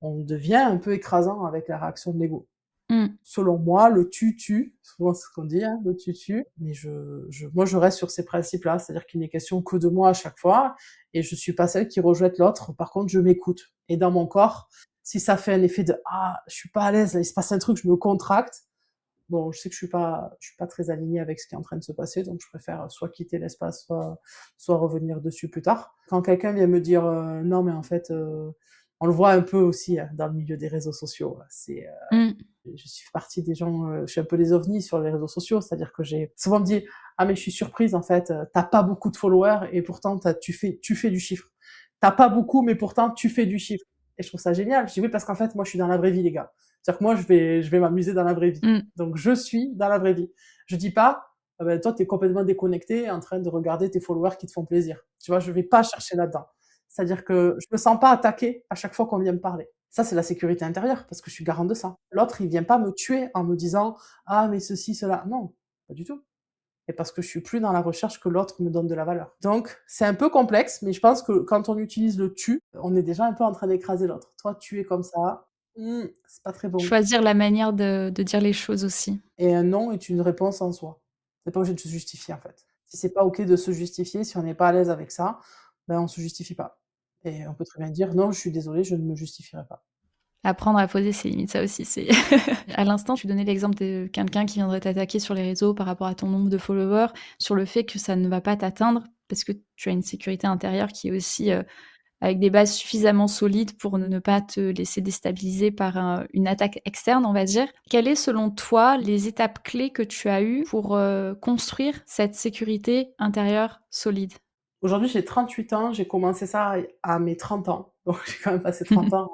on devient un peu écrasant avec la réaction de l'ego. Mmh. Selon moi, le «tu tue», souvent c'est ce qu'on dit, hein, le «tu tue», mais moi je reste sur ces principes-là, c'est-à-dire qu'il n'est question que de moi à chaque fois et je suis pas celle qui rejette l'autre. Par contre, je m'écoute et dans mon corps, si ça fait un effet de: «Ah, je suis pas à l'aise là, il se passe un truc», je me contracte. Bon, je sais que je suis pas très alignée avec ce qui est en train de se passer, donc je préfère soit quitter l'espace, soit revenir dessus plus tard. Quand quelqu'un vient me dire, «Non mais en fait», on le voit un peu aussi, hein, dans le milieu des réseaux sociaux, c'est, Mmh. je suis partie des gens, je suis un peu les ovnis sur les réseaux sociaux, c'est-à-dire que j'ai souvent on me dit: «Ah mais je suis surprise en fait, tu pas beaucoup de followers et pourtant tu fais du chiffre. T'as pas beaucoup mais pourtant tu fais du chiffre» et je trouve ça génial. Je dis: «Oui parce qu'en fait moi je suis dans la vraie vie les gars». C'est-à-dire que moi je vais m'amuser dans la vraie vie. Mmh. Donc je suis dans la vraie vie. Je dis pas: «Ah bah toi tu es complètement déconnecté en train de regarder tes followers qui te font plaisir». Tu vois? Je vais pas chercher là-dedans. C'est-à-dire que je me sens pas attaquée à chaque fois qu'on vient me parler. Ça, c'est la sécurité intérieure parce que je suis garante de ça. L'autre, il vient pas me tuer en me disant: «Ah mais ceci, cela». Non, pas du tout et parce que je suis plus dans la recherche que l'autre me donne de la valeur. Donc c'est un peu complexe, mais je pense que quand on utilise le «tu», on est déjà un peu en train d'écraser l'autre. «Toi, tu es comme ça, c'est pas très bon» Choisir la manière de dire les choses aussi. et un «non» est une réponse en soi. C'est pas obligé de se justifier, en fait. Si c'est pas OK de se justifier, si on n'est pas à l'aise avec ça, ben, on se justifie pas et on peut très bien dire: «Non, je suis désolé, je ne me justifierai pas». Apprendre à poser ses limites, ça aussi, c'est à l'instant, tu donnais l'exemple de quelqu'un qui viendrait t'attaquer sur les réseaux par rapport à ton nombre de followers, sur le fait que ça ne va pas t'atteindre parce que tu as une sécurité intérieure qui est aussi, avec des bases suffisamment solides pour ne pas te laisser déstabiliser par une attaque externe, on va dire. Quelles est selon toi les étapes clés que tu as eues pour, construire cette sécurité intérieure solide? Aujourd'hui, j'ai 38 ans, j'ai commencé ça à mes 30 ans. Donc j'ai quand même passé 30 ans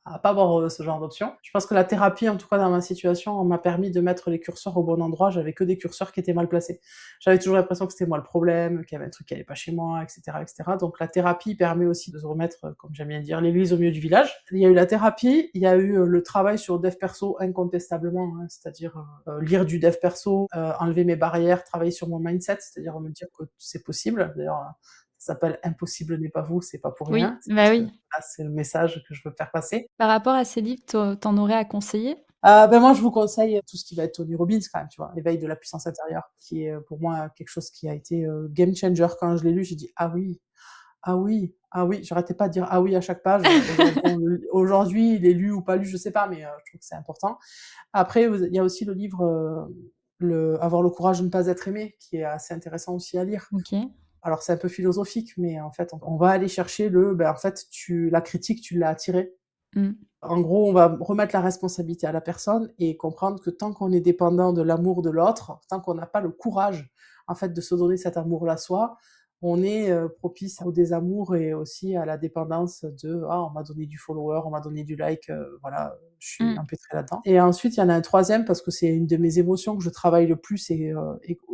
à pas avoir, ce genre d'options. Je pense que la thérapie, en tout cas dans ma situation, m'a permis de mettre les curseurs au bon endroit. J'avais que des curseurs qui étaient mal placés. J'avais toujours l'impression que c'était moi le problème, qu'il y avait un truc qui allait pas chez moi, et cetera, et cetera. Donc la thérapie permet aussi de se remettre, comme j'aime bien dire, l'église au milieu du village. Il y a eu la thérapie, il y a eu, le travail sur dev perso incontestablement, hein, c'est-à-dire, lire du dev perso, enlever mes barrières, travailler sur mon mindset, c'est-à-dire me dire que c'est possible. D'ailleurs, ça s'appelle «Impossible n'est pas vous», c'est pas pour Oui, rien. C'est bah parce que oui. là, c'est le message que je veux faire passer. Par rapport à ces livres, tu en aurais à conseiller? Moi, je vous conseille tout ce qui va être Tony Robbins quand même, tu vois? L'éveil de la puissance intérieure, qui est, pour moi, quelque chose qui a été, game changer. Quand je l'ai lu, j'ai dit: «Ah oui, ah oui, ah oui». J'arrêtais pas de dire «ah oui» à chaque page. Aujourd'hui, il est lu ou pas lu, je sais pas, mais je trouve que c'est important. Après, il y a aussi le livre, le «Avoir le courage de ne pas être aimé», qui est assez intéressant aussi à lire. OK. Alors c'est un peu philosophique, mais en fait, on va aller chercher en fait, la critique, tu l'as attirée. Mmh. En gros, on va remettre la responsabilité à la personne et comprendre que tant qu'on est dépendant de l'amour de l'autre, tant qu'on n'a pas le courage, en fait, de se donner cet amour-là soi, on est, propice au désamour et aussi à la dépendance de: «Ah, on m'a donné du follower, on m'a donné du like», voilà, je suis Mmh. empêtrée là-dedans. Et ensuite, il y en a un troisième parce que c'est une de mes émotions que je travaille le plus et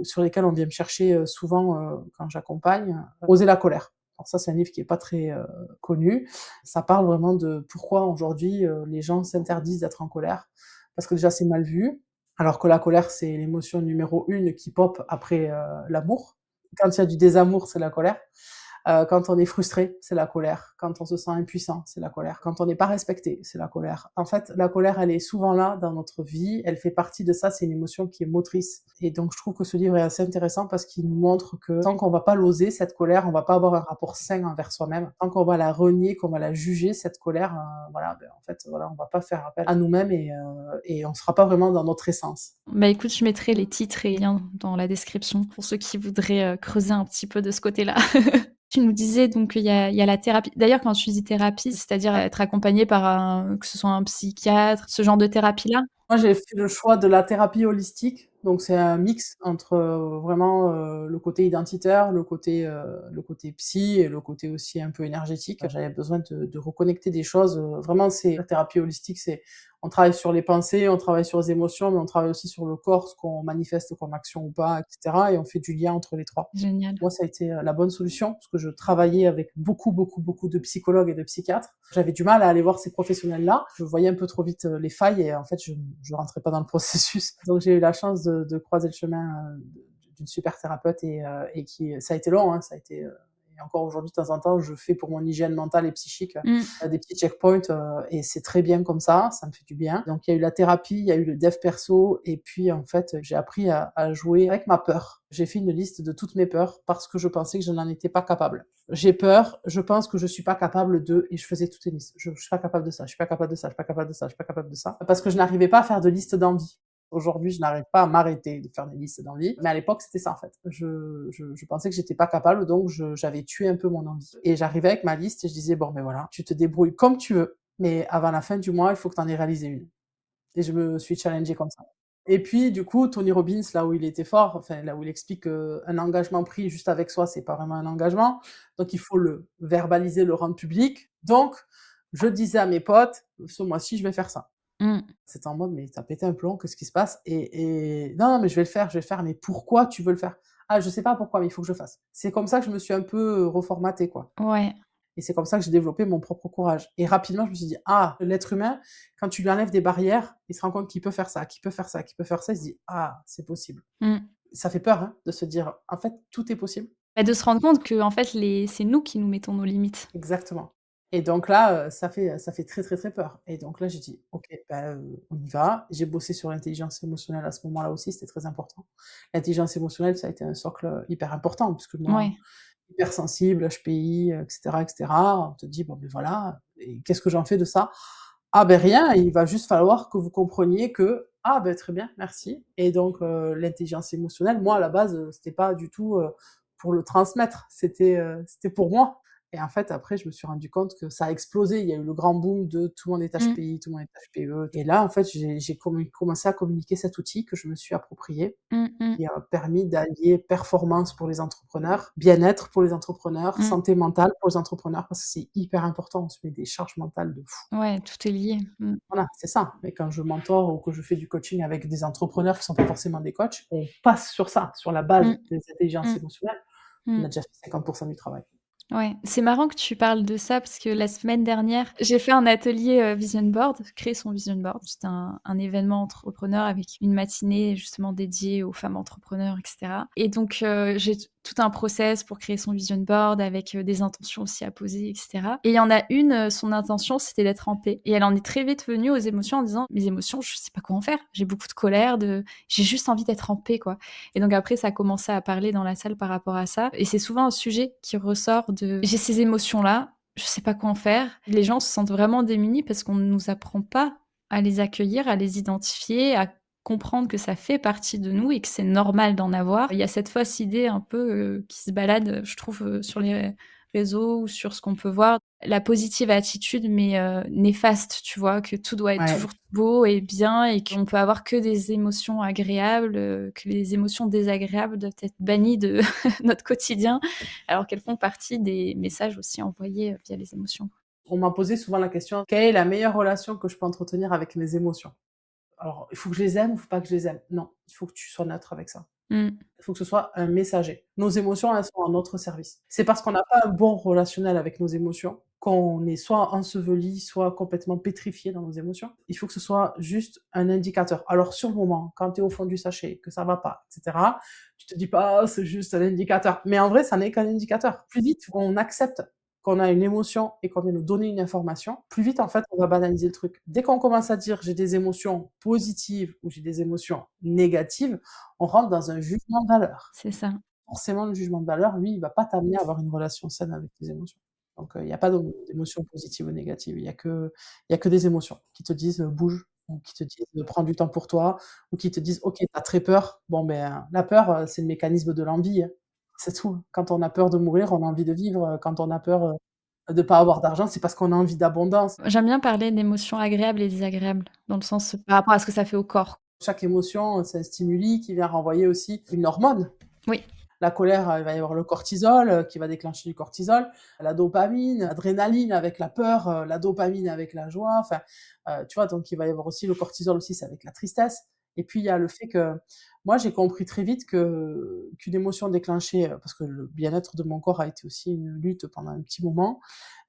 sur lesquelles on vient me chercher, souvent, quand j'accompagne, oser la colère. Alors ça, c'est un livre qui est pas très, connu. Ça parle vraiment de pourquoi aujourd'hui, les gens s'interdisent d'être en colère. Parce que déjà c'est mal vu, alors que la colère, c'est l'émotion numéro 1 qui pop après, l'amour. Quand il y a du désamour, c'est la colère. Quand on est frustré, c'est la colère. Quand on se sent impuissant, c'est la colère. Quand on n'est pas respecté, c'est la colère. En fait, la colère, elle est souvent là dans notre vie, elle fait partie de ça, c'est une émotion qui est motrice. Et donc je trouve que ce livre est assez intéressant parce qu'il nous montre que tant qu'on va pas l'oser, cette colère, on va pas avoir un rapport sain envers soi-même. Tant qu'on va la renier, qu'on va la juger, cette colère, voilà, en fait, voilà, on va pas faire appel à nous-mêmes et on sera pas vraiment dans notre essence. Bah, écoute, je mettrai les titres et liens dans la description pour ceux qui voudraient, creuser un petit peu de ce côté-là. Tu nous disais donc qu'il y a la thérapie. D'ailleurs, quand tu dis thérapie, c'est-à-dire être accompagné par que ce soit un psychiatre, ce genre de thérapie-là? Moi, j'ai fait le choix de la thérapie holistique, donc c'est un mix entre, vraiment, le côté identitaire, le côté psy et le côté aussi un peu énergétique. J'avais besoin de reconnecter des choses, vraiment c'est la thérapie holistique, c'est on travaille sur les pensées, on travaille sur les émotions, mais on travaille aussi sur le corps, ce qu'on manifeste comme action ou pas, et cetera, et on fait du lien entre les 3. Génial. Moi, ça a été, la bonne solution parce que je travaillais avec beaucoup, beaucoup, beaucoup de psychologues et de psychiatres. J'avais du mal à aller voir ces professionnels-là. Je voyais un peu trop vite, les failles et en fait, je rentrais pas dans le processus. Donc j'ai eu la chance de croiser le chemin, d'une super thérapeute et qui ça a été long, hein, ça a été, et encore aujourd'hui, de temps en temps, je fais pour mon hygiène mentale et psychique, Mmh. des petits checkpoints, et c'est très bien comme ça me fait du bien. Donc il y a eu la thérapie, il y a eu le dev perso et puis en fait, j'ai appris à jouer avec ma peur. J'ai fait une liste de toutes mes peurs parce que je pensais que je n'en étais pas capable. J'ai peur, je pense que je suis pas capable de et je faisais toute une liste. Je suis pas capable de ça, je suis pas capable de ça, je suis pas capable de ça, je suis pas capable de ça. Parce que je n'arrivais pas à faire de liste d'envie. Aujourd'hui, je n'arrive pas à m'arrêter de faire des listes d'envie, mais à l'époque, c'était ça en fait. Je pensais que j'étais pas capable, donc j'avais tué un peu mon envie. Et j'arrivais avec ma liste et je disais: «Bon, ben voilà, tu te débrouilles comme tu veux, mais avant la fin du mois, il faut que tu en aies réalisé une». Et je me suis challengée comme ça. Et puis du coup, Tony Robbins, là où il était fort, enfin là où il explique qu'un engagement pris juste avec soi, c'est pas vraiment un engagement, donc il faut le verbaliser, le rendre public. Donc je disais à mes potes: «Ce mois-ci, je vais faire ça». Mmh. C'était en mode: «Mais tu as pété un plomb, qu'est-ce qui se passe?» et «Non, non, mais je vais le faire, je vais le faire». «Mais pourquoi tu veux le faire?» «Ah, je sais pas pourquoi, mais il faut que je le fasse». C'est comme ça que je me suis un peu, reformatée, quoi. Ouais. Et c'est comme ça que j'ai développé mon propre courage. Et rapidement, je me suis dit: «Ah, l'être humain, quand tu lui enlèves des barrières, il se rend compte qu'il peut faire ça, qu'il peut faire ça, qu'il peut faire ça». Il se dit: «Ah, c'est possible». Mmh. Ça fait peur, hein, de se dire: «En fait, tout est possible». Bah, de se rendre compte qu'en fait, c'est nous qui nous mettons nos limites. Exactement. Et donc là, ça fait très, très, très peur. Et donc là, j'ai dit: «OK, on y va». J'ai bossé sur l'intelligence émotionnelle à ce moment-là aussi, c'était très important. L'intelligence émotionnelle, ça a été un socle, hyper important puisque moi, Ouais. hypersensible, HPI, et cetera, et cetera. On te dit: «Bon, ben voilà, et qu'est-ce que j'en fais de ça?» Ah ben rien, il va juste falloir que vous compreniez que: «Ah ben très bien, merci» et donc l'intelligence émotionnelle, moi à la base, c'était pas du tout, pour le transmettre, c'était pour moi et en fait après je me suis rendu compte que ça a explosé. Il y a eu le grand boom de tout le monde est Mmh, HPI, tout le monde est HPE et là en fait j'ai commencé à communiquer cet outil que je me suis approprié mmh, mmh, qui a permis d'allier performance pour les entrepreneurs, bien-être pour les entrepreneurs, mmh. santé mentale pour les entrepreneurs parce que c'est hyper important, on se met des charges mentales de fou. Ouais, tout est lié. Mmh, Voilà, c'est ça. Mais quand je mentor ou que je fais du coaching avec des entrepreneurs qui sont pas forcément des coachs, on passe sur ça, sur la base mmh, des intelligences mmh, émotionnelles. On mmh. a déjà fait 50 du travail. Ouais, c'est marrant que tu parles de ça parce que la semaine dernière, j'ai fait un atelier, vision board, créer son vision board. C'était un événement entrepreneur avec une matinée justement dédiée aux femmes entrepreneurs et cetera et donc j'ai tout un process pour créer son vision board avec, des intentions aussi à poser et cetera et il y en a une, son intention, c'était d'être en paix et elle en est très vite venue aux émotions en disant: «Mes émotions, je sais pas quoi en faire. J'ai beaucoup de colère, j'ai juste envie d'être en paix, quoi». Et donc après, ça a commencé à parler dans la salle par rapport à ça. Et c'est souvent un sujet qui ressort de j'ai ces émotions-là, je sais pas quoi en faire. Les gens se sentent vraiment démunis parce qu'on ne nous apprend pas à les accueillir, à les identifier, à comprendre que ça fait partie de nous et que c'est normal d'en avoir. Il y a cette fausse idée un peu qui se balade, je trouve, sur les réseaux ou sur ce qu'on peut voir, la positive attitude, mais néfaste, tu vois? Que tout doit être Ouais, toujours beau et bien et qu'on peut avoir que des émotions agréables, que les émotions désagréables doivent être bannies de notre quotidien, alors qu'elles font partie des messages aussi envoyés, via les émotions. on m'a posé souvent la question: «Quelle est la meilleure relation que je peux entretenir avec mes émotions?» Alors, il faut que je les aime ou il faut pas que je les aime? Non, il faut que tu sois neutre avec ça. Mmh. Il faut que ce soit un messager. Nos émotions, elles sont à notre service. C'est parce qu'on n'a pas un bon relationnel avec nos émotions qu'on est soit enseveli, soit complètement pétrifié dans nos émotions. Il faut que ce soit juste un indicateur. Alors sur le moment, quand tu es au fond du sachet, que ça va pas, et cetera, tu te dis pas: «Ah, c'est juste un indicateur». Mais en vrai, ça n'est qu'un indicateur. Plus vite on accepte qu'on a une émotion et qu'on vient nous donner une information, plus vite en fait on va banaliser le truc. Dès qu'on commence à dire: «J'ai des émotions positives» ou «J'ai des émotions négatives», on rentre dans un jugement de valeur. C'est ça. Forcément, le jugement de valeur, lui, il va pas t'amener à avoir une relation saine avec tes émotions. Donc, il y a pas d'émotions positives ou négatives. Il y a que des émotions qui te disent, «Bouge» ou qui te disent, «Prends du temps pour toi» ou qui te disent: «OK, tu as très peur». Bon, ben, la peur, c'est le mécanisme de l'envie, hein. C'est tout. Quand on a peur de mourir, on a envie de vivre, quand on a peur, de pas avoir d'argent, c'est parce qu'on a envie d'abondance. J'aime bien parler d'émotions agréables et désagréables, dans le sens, par rapport à ce que ça fait au corps. Chaque émotion, c'est un stimuli qui vient renvoyer aussi une hormone. Oui, La colère, il va y avoir le cortisol, qui va déclencher du cortisol, la dopamine, l'adrénaline avec la peur, la dopamine avec la joie, enfin, tu vois? Donc il va y avoir aussi le cortisol aussi, c'est avec la tristesse et puis il y a le fait que moi j'ai compris très vite qu'une émotion déclenchée, parce que le bien-être de mon corps a été aussi une lutte pendant un petit moment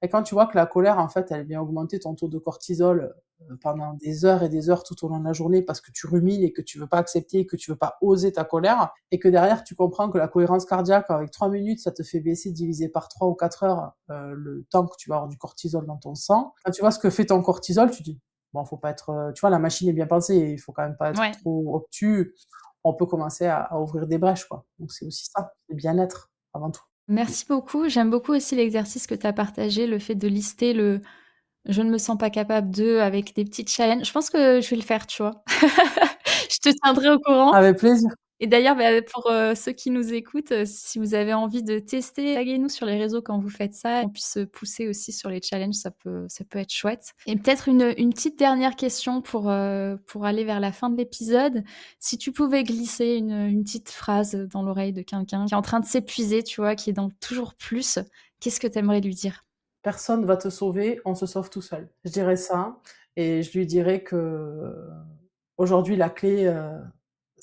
et quand tu vois que la colère en fait, elle vient augmenter ton taux de cortisol, pendant des heures et des heures tout au long de la journée parce que tu rumines et que tu veux pas accepter et que tu veux pas oser ta colère et que derrière tu comprends que la cohérence cardiaque avec 3 minutes, ça te fait baisser divisé par 3 ou 4 heures, le temps que tu vas avoir du cortisol dans ton sang. Quand tu vois ce que fait ton cortisol, tu dis: «Bon, faut pas être, tu vois, la machine est bien pensée, il faut quand même pas être ouais. trop obtus». On peut commencer à ouvrir des brèches, quoi. Donc c'est aussi ça, le bien-être avant tout. Merci beaucoup. J'aime beaucoup aussi l'exercice que tu as partagé, le fait de lister le «je ne me sens pas capable de» avec des petits challenges. Je pense que je vais le faire, tu vois? Je te tiendrai au courant. Avec plaisir. Et d'ailleurs, bah, pour, ceux qui nous écoutent, si vous avez envie de tester, taguez-nous sur les réseaux quand vous faites ça, qu'on puisse se pousser aussi sur les challenges, ça peut être chouette. Et peut-être une petite dernière question pour aller vers la fin de l'épisode. Si tu pouvais glisser une petite phrase dans l'oreille de quelqu'un qui est en train de s'épuiser, tu vois, qui est dans le toujours plus, qu'est-ce que tu aimerais lui dire? Personne va te sauver, on se sauve tout seul. Je dirais ça et je lui dirais que aujourd'hui la clé,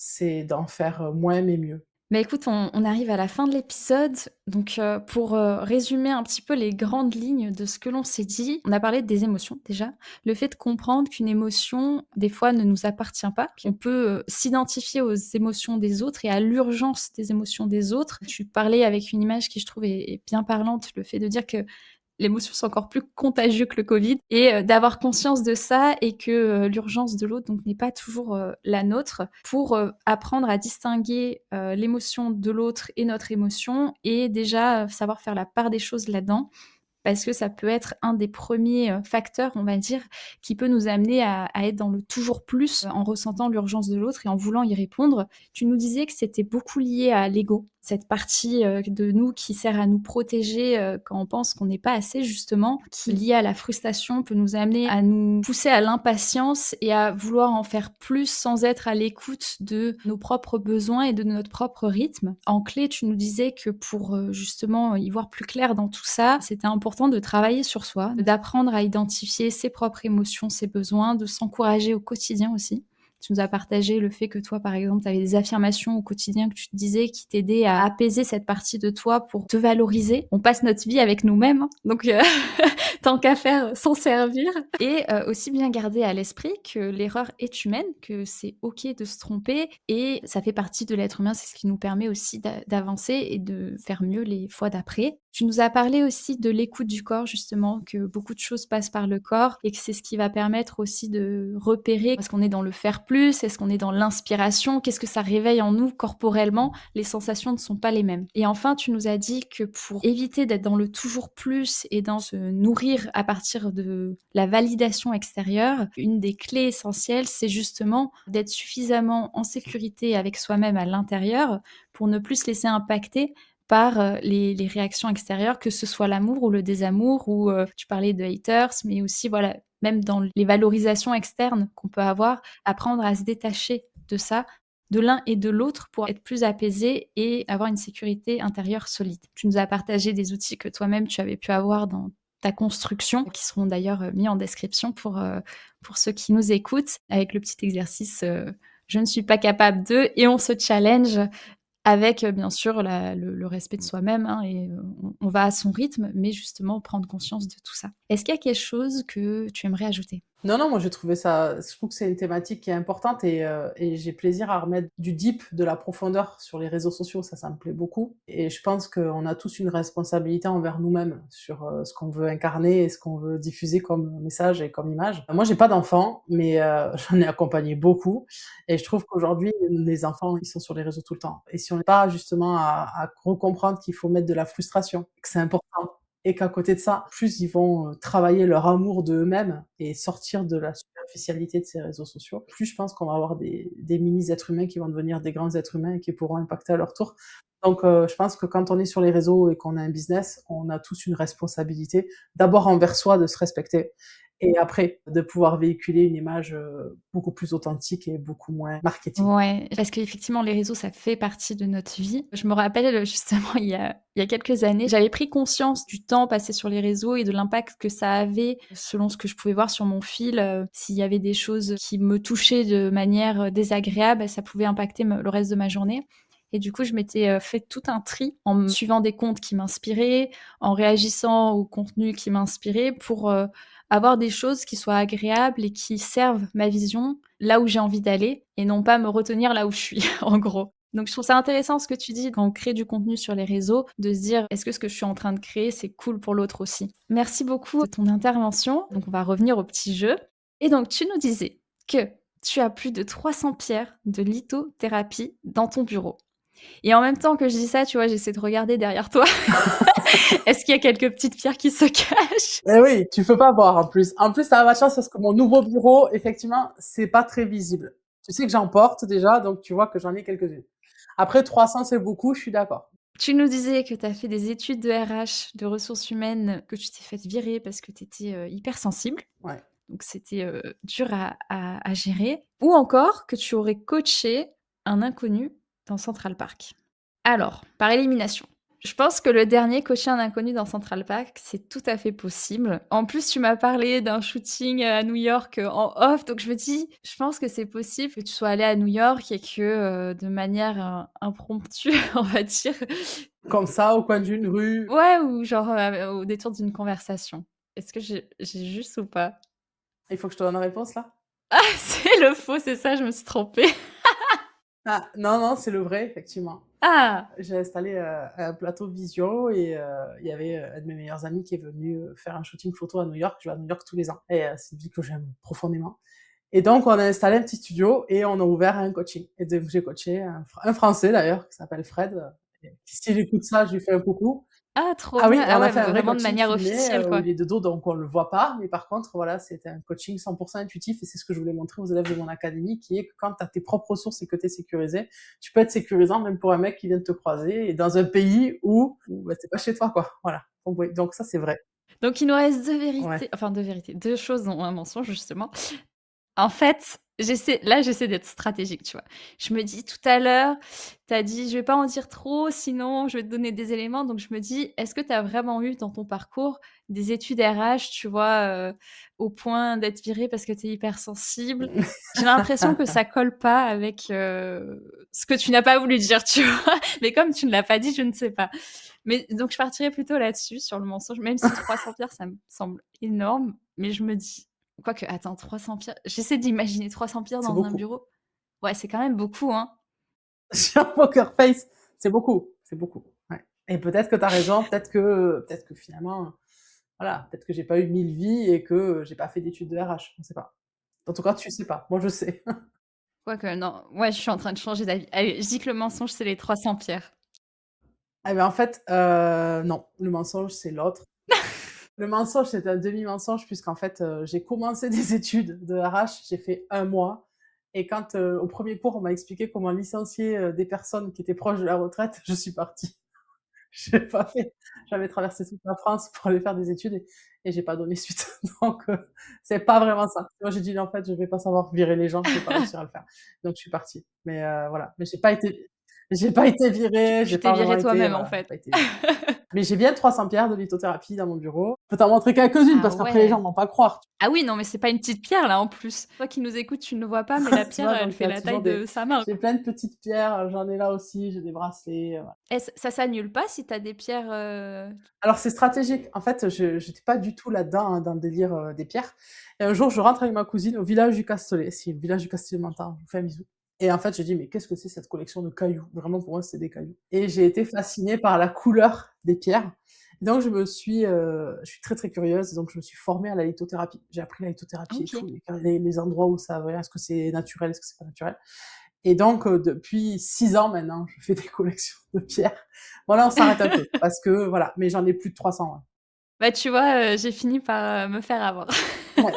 c'est d'en faire, moins mais mieux. Bah, écoute, on arrive à la fin de l'épisode. Donc, pour, résumer un petit peu les grandes lignes de ce que l'on s'est dit, on a parlé des émotions déjà. Le fait de comprendre qu'une émotion, des fois, ne nous appartient pas, qu'on peut, s'identifier aux émotions des autres et à l'urgence des émotions des autres. Tu parlais avec une image qui, je trouve, est bien parlante, le fait de dire que l'émotion, c'est encore plus contagieux que le Covid et d'avoir conscience de ça et que, l'urgence de l'autre donc n'est pas toujours, la nôtre pour, apprendre à distinguer, l'émotion de l'autre et notre émotion et déjà, savoir faire la part des choses là-dedans. parce que ça peut être un des premiers facteurs, on va dire, qui peut nous amener à être dans le toujours plus en ressentant l'urgence de l'autre et en voulant y répondre. Tu nous disais que c'était beaucoup lié à l'ego, cette partie de nous qui sert à nous protéger quand on pense qu'on n'est pas assez, justement, qui, liée à la frustration, peut nous amener à nous pousser à l'impatience et à vouloir en faire plus sans être à l'écoute de nos propres besoins et de notre propre rythme. En clé, tu nous disais que pour justement y voir plus clair dans tout ça, c'était important de travailler sur soi, d'apprendre à identifier ses propres émotions, ses besoins, de s'encourager au quotidien aussi. Tu nous as partagé le fait que toi, par exemple, tu avais des affirmations au quotidien que tu te disais qui t'aidaient à apaiser cette partie de toi pour te valoriser. On passe notre vie avec nous-mêmes, hein, donc tant qu'à faire, s'en servir. Et aussi bien garder à l'esprit que l'erreur est humaine, que c'est OK de se tromper et ça fait partie de l'être humain. C'est ce qui nous permet aussi d'avancer et de faire mieux les fois d'après. Tu nous as parlé aussi de l'écoute du corps, justement, que beaucoup de choses passent par le corps et que c'est ce qui va permettre aussi de repérer est-ce qu'on est dans le faire plus, est-ce qu'on est dans l'inspiration, qu'est-ce que ça réveille en nous corporellement. Les sensations ne sont pas les mêmes. Et enfin, tu nous as dit que pour éviter d'être dans le toujours plus et dans se nourrir à partir de la validation extérieure, une des clés essentielles, c'est justement d'être suffisamment en sécurité avec soi-même à l'intérieur pour ne plus se laisser impacter par les réactions extérieures, que ce soit l'amour ou le désamour, ou tu parlais de haters, mais aussi, voilà, même dans les valorisations externes qu'on peut avoir, apprendre à se détacher de ça, de l'un et de l'autre, pour être plus apaisé et avoir une sécurité intérieure solide. Tu nous as partagé des outils que toi-même tu avais pu avoir dans ta construction, qui seront d'ailleurs mis en description pour ceux qui nous écoutent, avec le petit exercice je ne suis pas capable de, et on se challenge avec bien sûr le respect de soi-même, hein, et on va à son rythme, mais justement prendre conscience de tout ça. Est-ce qu'il y a quelque chose que tu aimerais ajouter? Non, non, moi j'ai trouvé ça je trouve que c'est une thématique qui est importante et j'ai plaisir à remettre du deep, de la profondeur sur les réseaux sociaux, ça me plaît beaucoup et je pense qu'on a tous une responsabilité envers nous-mêmes sur, ce qu'on veut incarner et ce qu'on veut diffuser comme message et comme image. Moi j'ai pas d'enfants, mais j'en ai accompagné beaucoup et je trouve qu'aujourd'hui, les enfants, ils sont sur les réseaux tout le temps et si on n'est pas justement à recomprendre qu'il faut mettre de la frustration, que c'est important et qu'à côté de ça, plus ils vont travailler leur amour d'eux-mêmes et sortir de la superficialité de ces réseaux sociaux, plus je pense qu'on va avoir des mini êtres humains qui vont devenir des grands êtres humains et qui pourront impacter à leur tour. Donc je pense que quand on est sur les réseaux et qu'on a un business, on a tous une responsabilité, d'abord envers soi de se respecter et après de pouvoir véhiculer une image beaucoup plus authentique et beaucoup moins marketing. Ouais, parce qu'effectivement, les réseaux, ça fait partie de notre vie. Je me rappelle, justement, il y a quelques années, j'avais pris conscience du temps passé sur les réseaux et de l'impact que ça avait selon ce que je pouvais voir sur mon fil. S'il y avait des choses qui me touchaient de manière désagréable, ça pouvait impacter le reste de ma journée. Et du coup, je m'étais fait tout un tri en me suivant des comptes qui m'inspiraient, en réagissant au contenu qui m'inspirait pour avoir des choses qui soient agréables et qui servent ma vision là où j'ai envie d'aller et non pas me retenir là où je suis, en gros. Donc je trouve ça intéressant ce que tu dis quand on crée du contenu sur les réseaux, de se dire: «Est-ce que ce que je suis en train de créer, c'est cool pour l'autre aussi?» Merci beaucoup de ton intervention. Donc on va revenir au petit jeu. Et donc tu nous disais que tu as plus de 300 pierres de lithothérapie dans ton bureau. Et en même temps que je dis ça, tu vois, j'essaie de regarder derrière toi. Est-ce qu'il y a quelques petites pierres qui se cachent? Eh oui, tu peux pas voir en plus. En plus, tu as ma chance parce que mon nouveau bureau, effectivement, c'est pas très visible. Tu sais que j'en porte déjà, donc tu vois que j'en ai quelques-unes. Après 300, c'est beaucoup, je suis d'accord. Tu nous disais que tu as fait des études de RH, de ressources humaines, que tu t'es fait virer parce que tu étais hypersensible. Ouais. Donc c'était dur à gérer. Ou encore que tu aurais coaché un inconnu dans Central Park. Alors, par élimination, je pense que le dernier, coacher un inconnu dans Central Park, c'est tout à fait possible. En plus, tu m'as parlé d'un shooting à New York en off, donc je me dis, je pense que c'est possible que tu sois allé à New York et que de manière impromptue, on va dire, Comme ça, au coin d'une rue. ouais, ou genre au détour d'une conversation. Est-ce que j'ai juste ou pas? Il faut que je te donne la réponse là? Ah, c'est le faux, c'est ça, je me suis trompée. Ah, non, non, c'est le vrai, effectivement. Ah! J'ai installé un plateau visio et il y avait un de mes meilleurs amis qui est venu faire un shooting photo à New York. Je vais à New York tous les ans et c'est une ville que j'aime profondément. Et donc, on a installé un petit studio et on a ouvert un coaching. Et donc, j'ai coaché un Français d'ailleurs qui s'appelle Fred. Et s'il écoute ça, je lui fais un coucou. Ah, trop Ah oui, bien! et Ah on a ouais, fait un vrai vraiment de coaching manière filmé, officielle, où quoi. il est de dos, donc on le voit pas. Mais par contre, voilà, c'était un coaching 100% intuitif et c'est ce que je voulais montrer aux élèves de mon académie, qui est que quand tu as tes propres ressources et que tu es sécurisé, tu peux être sécurisant même pour un mec qui vient de te croiser et dans un pays où bah, c'est pas chez toi, quoi. Voilà. Donc oui, donc ça, c'est vrai. Donc il nous reste 2 Ouais. vérités, enfin 2 vérités, 2 choses dont un mensonge justement. En fait, j'essaie d'être stratégique, tu vois? Je me dis tout à l'heure, tu as dit: «Je vais pas en dire trop, sinon je vais te donner des éléments», donc je me dis: «Est-ce que tu as vraiment eu dans ton parcours des études RH, tu vois, au point d'être viré parce que tu es hypersensible?» J'ai l'impression que ça colle pas avec, ce que tu n'as pas voulu dire, tu vois? Mais comme tu ne l'as pas dit, je ne sais pas. Mais donc je partirais plutôt là-dessus, sur le mensonge, même si 300 pierres, ça me semble énorme, mais je me dis quoique, attends, 300 pierres, j'essaie d'imaginer 300 pierres C'est dans un beaucoup. bureau. Ouais, c'est quand même beaucoup, hein. Sur Poker Face, c'est beaucoup, c'est beaucoup. Ouais. Et peut-être que tu as raison, peut-être que finalement, voilà, peut-être que j'ai pas eu 1000 vies et que j'ai pas fait d'études de RH, on sait pas. En tout cas, tu sais pas. Moi, je sais. Quoique non, ouais, je suis en train de changer d'avis. Allez, je dis que le mensonge, c'est les 300 pierres. Eh ben, en fait, non, le mensonge, c'est l'autre. Le mensonge, c'est un demi-mensonge puisqu'en fait, j'ai commencé des études de RH, j'ai fait 1 mois et quand, au premier cours, on m'a expliqué comment licencier, des personnes qui étaient proches de la retraite, je suis partie. J'ai pas fait. J'avais traversé toute la France pour aller faire des études et j'ai pas donné suite. Donc, c'est pas vraiment ça. Moi, j'ai dit: «En fait, je vais pas savoir virer les gens, je vais pas réussir à le faire». Donc je suis partie. Mais, voilà. Mais j'ai pas été virée, j'ai Tu t'es pas vraiment viré été toi-même, en voilà, j'ai fait. pas été virée. Mais j'ai bien 300 pierres de lithothérapie dans mon bureau. Je peux t'en montrer quelques-unes Ah parce qu'après les gens ouais. vont pas croire. Ah oui, non, mais c'est pas une petite pierre, là, en plus. Toi qui nous écoutes, tu ne vois pas, mais la Tu pierre, vois? elle Donc il y fait a la taille toujours de des sa main. j'ai plein de petites pierres, j'en ai là aussi, j'ai des bracelets, voilà. Et ça s'annule pas si tu as des pierres, Alors c'est stratégique. En fait, je j'étais pas du tout là-dedans, hein, dans le délire, des pierres et un jour, je rentre avec ma cousine au village du Castellet. Si, le village du Castellet-Mental, je vous fais un bisou et en fait, je dis: «Mais qu'est-ce que c'est cette collection de cailloux?» Vraiment pour moi, c'était des cailloux et j'ai été fascinée par la couleur des pierres et donc je suis très, très curieuse et donc je me suis formée à la lithothérapie. J'ai appris la lithothérapie et tout, OK. les endroits où ça va, est-ce que c'est naturel, est-ce que c'est pas naturel et donc depuis 6 ans maintenant, je fais des collections de pierres. Bon là, on s'arrête un peu parce que voilà, mais j'en ai plus de 300, ouais. Bah, tu vois, j'ai fini par, me faire avoir. Ouais.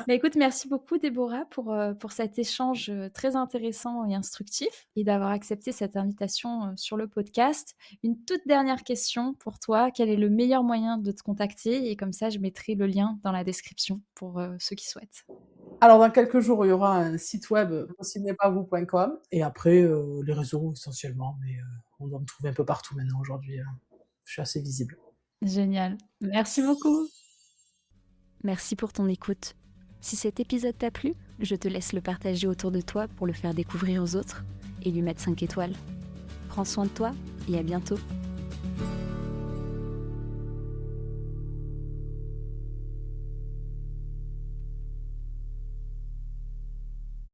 Bah, écoute, merci beaucoup Déborah pour cet échange, très intéressant et instructif et d'avoir accepté cette invitation, sur le podcast. Une toute dernière question pour toi, quel est le meilleur moyen de te contacter? Et comme ça, je mettrai le lien dans la description pour, ceux qui souhaitent. Alors dans quelques jours, il y aura un site web, possiblenespassvous.com et après, les réseaux essentiellement, mais, on doit me trouver un peu partout maintenant aujourd'hui, je suis assez visible. Génial. Merci beaucoup. Merci pour ton écoute. Si cet épisode t'a plu, je te laisse le partager autour de toi pour le faire découvrir aux autres et lui mettre 5 étoiles. Prends soin de toi et à bientôt.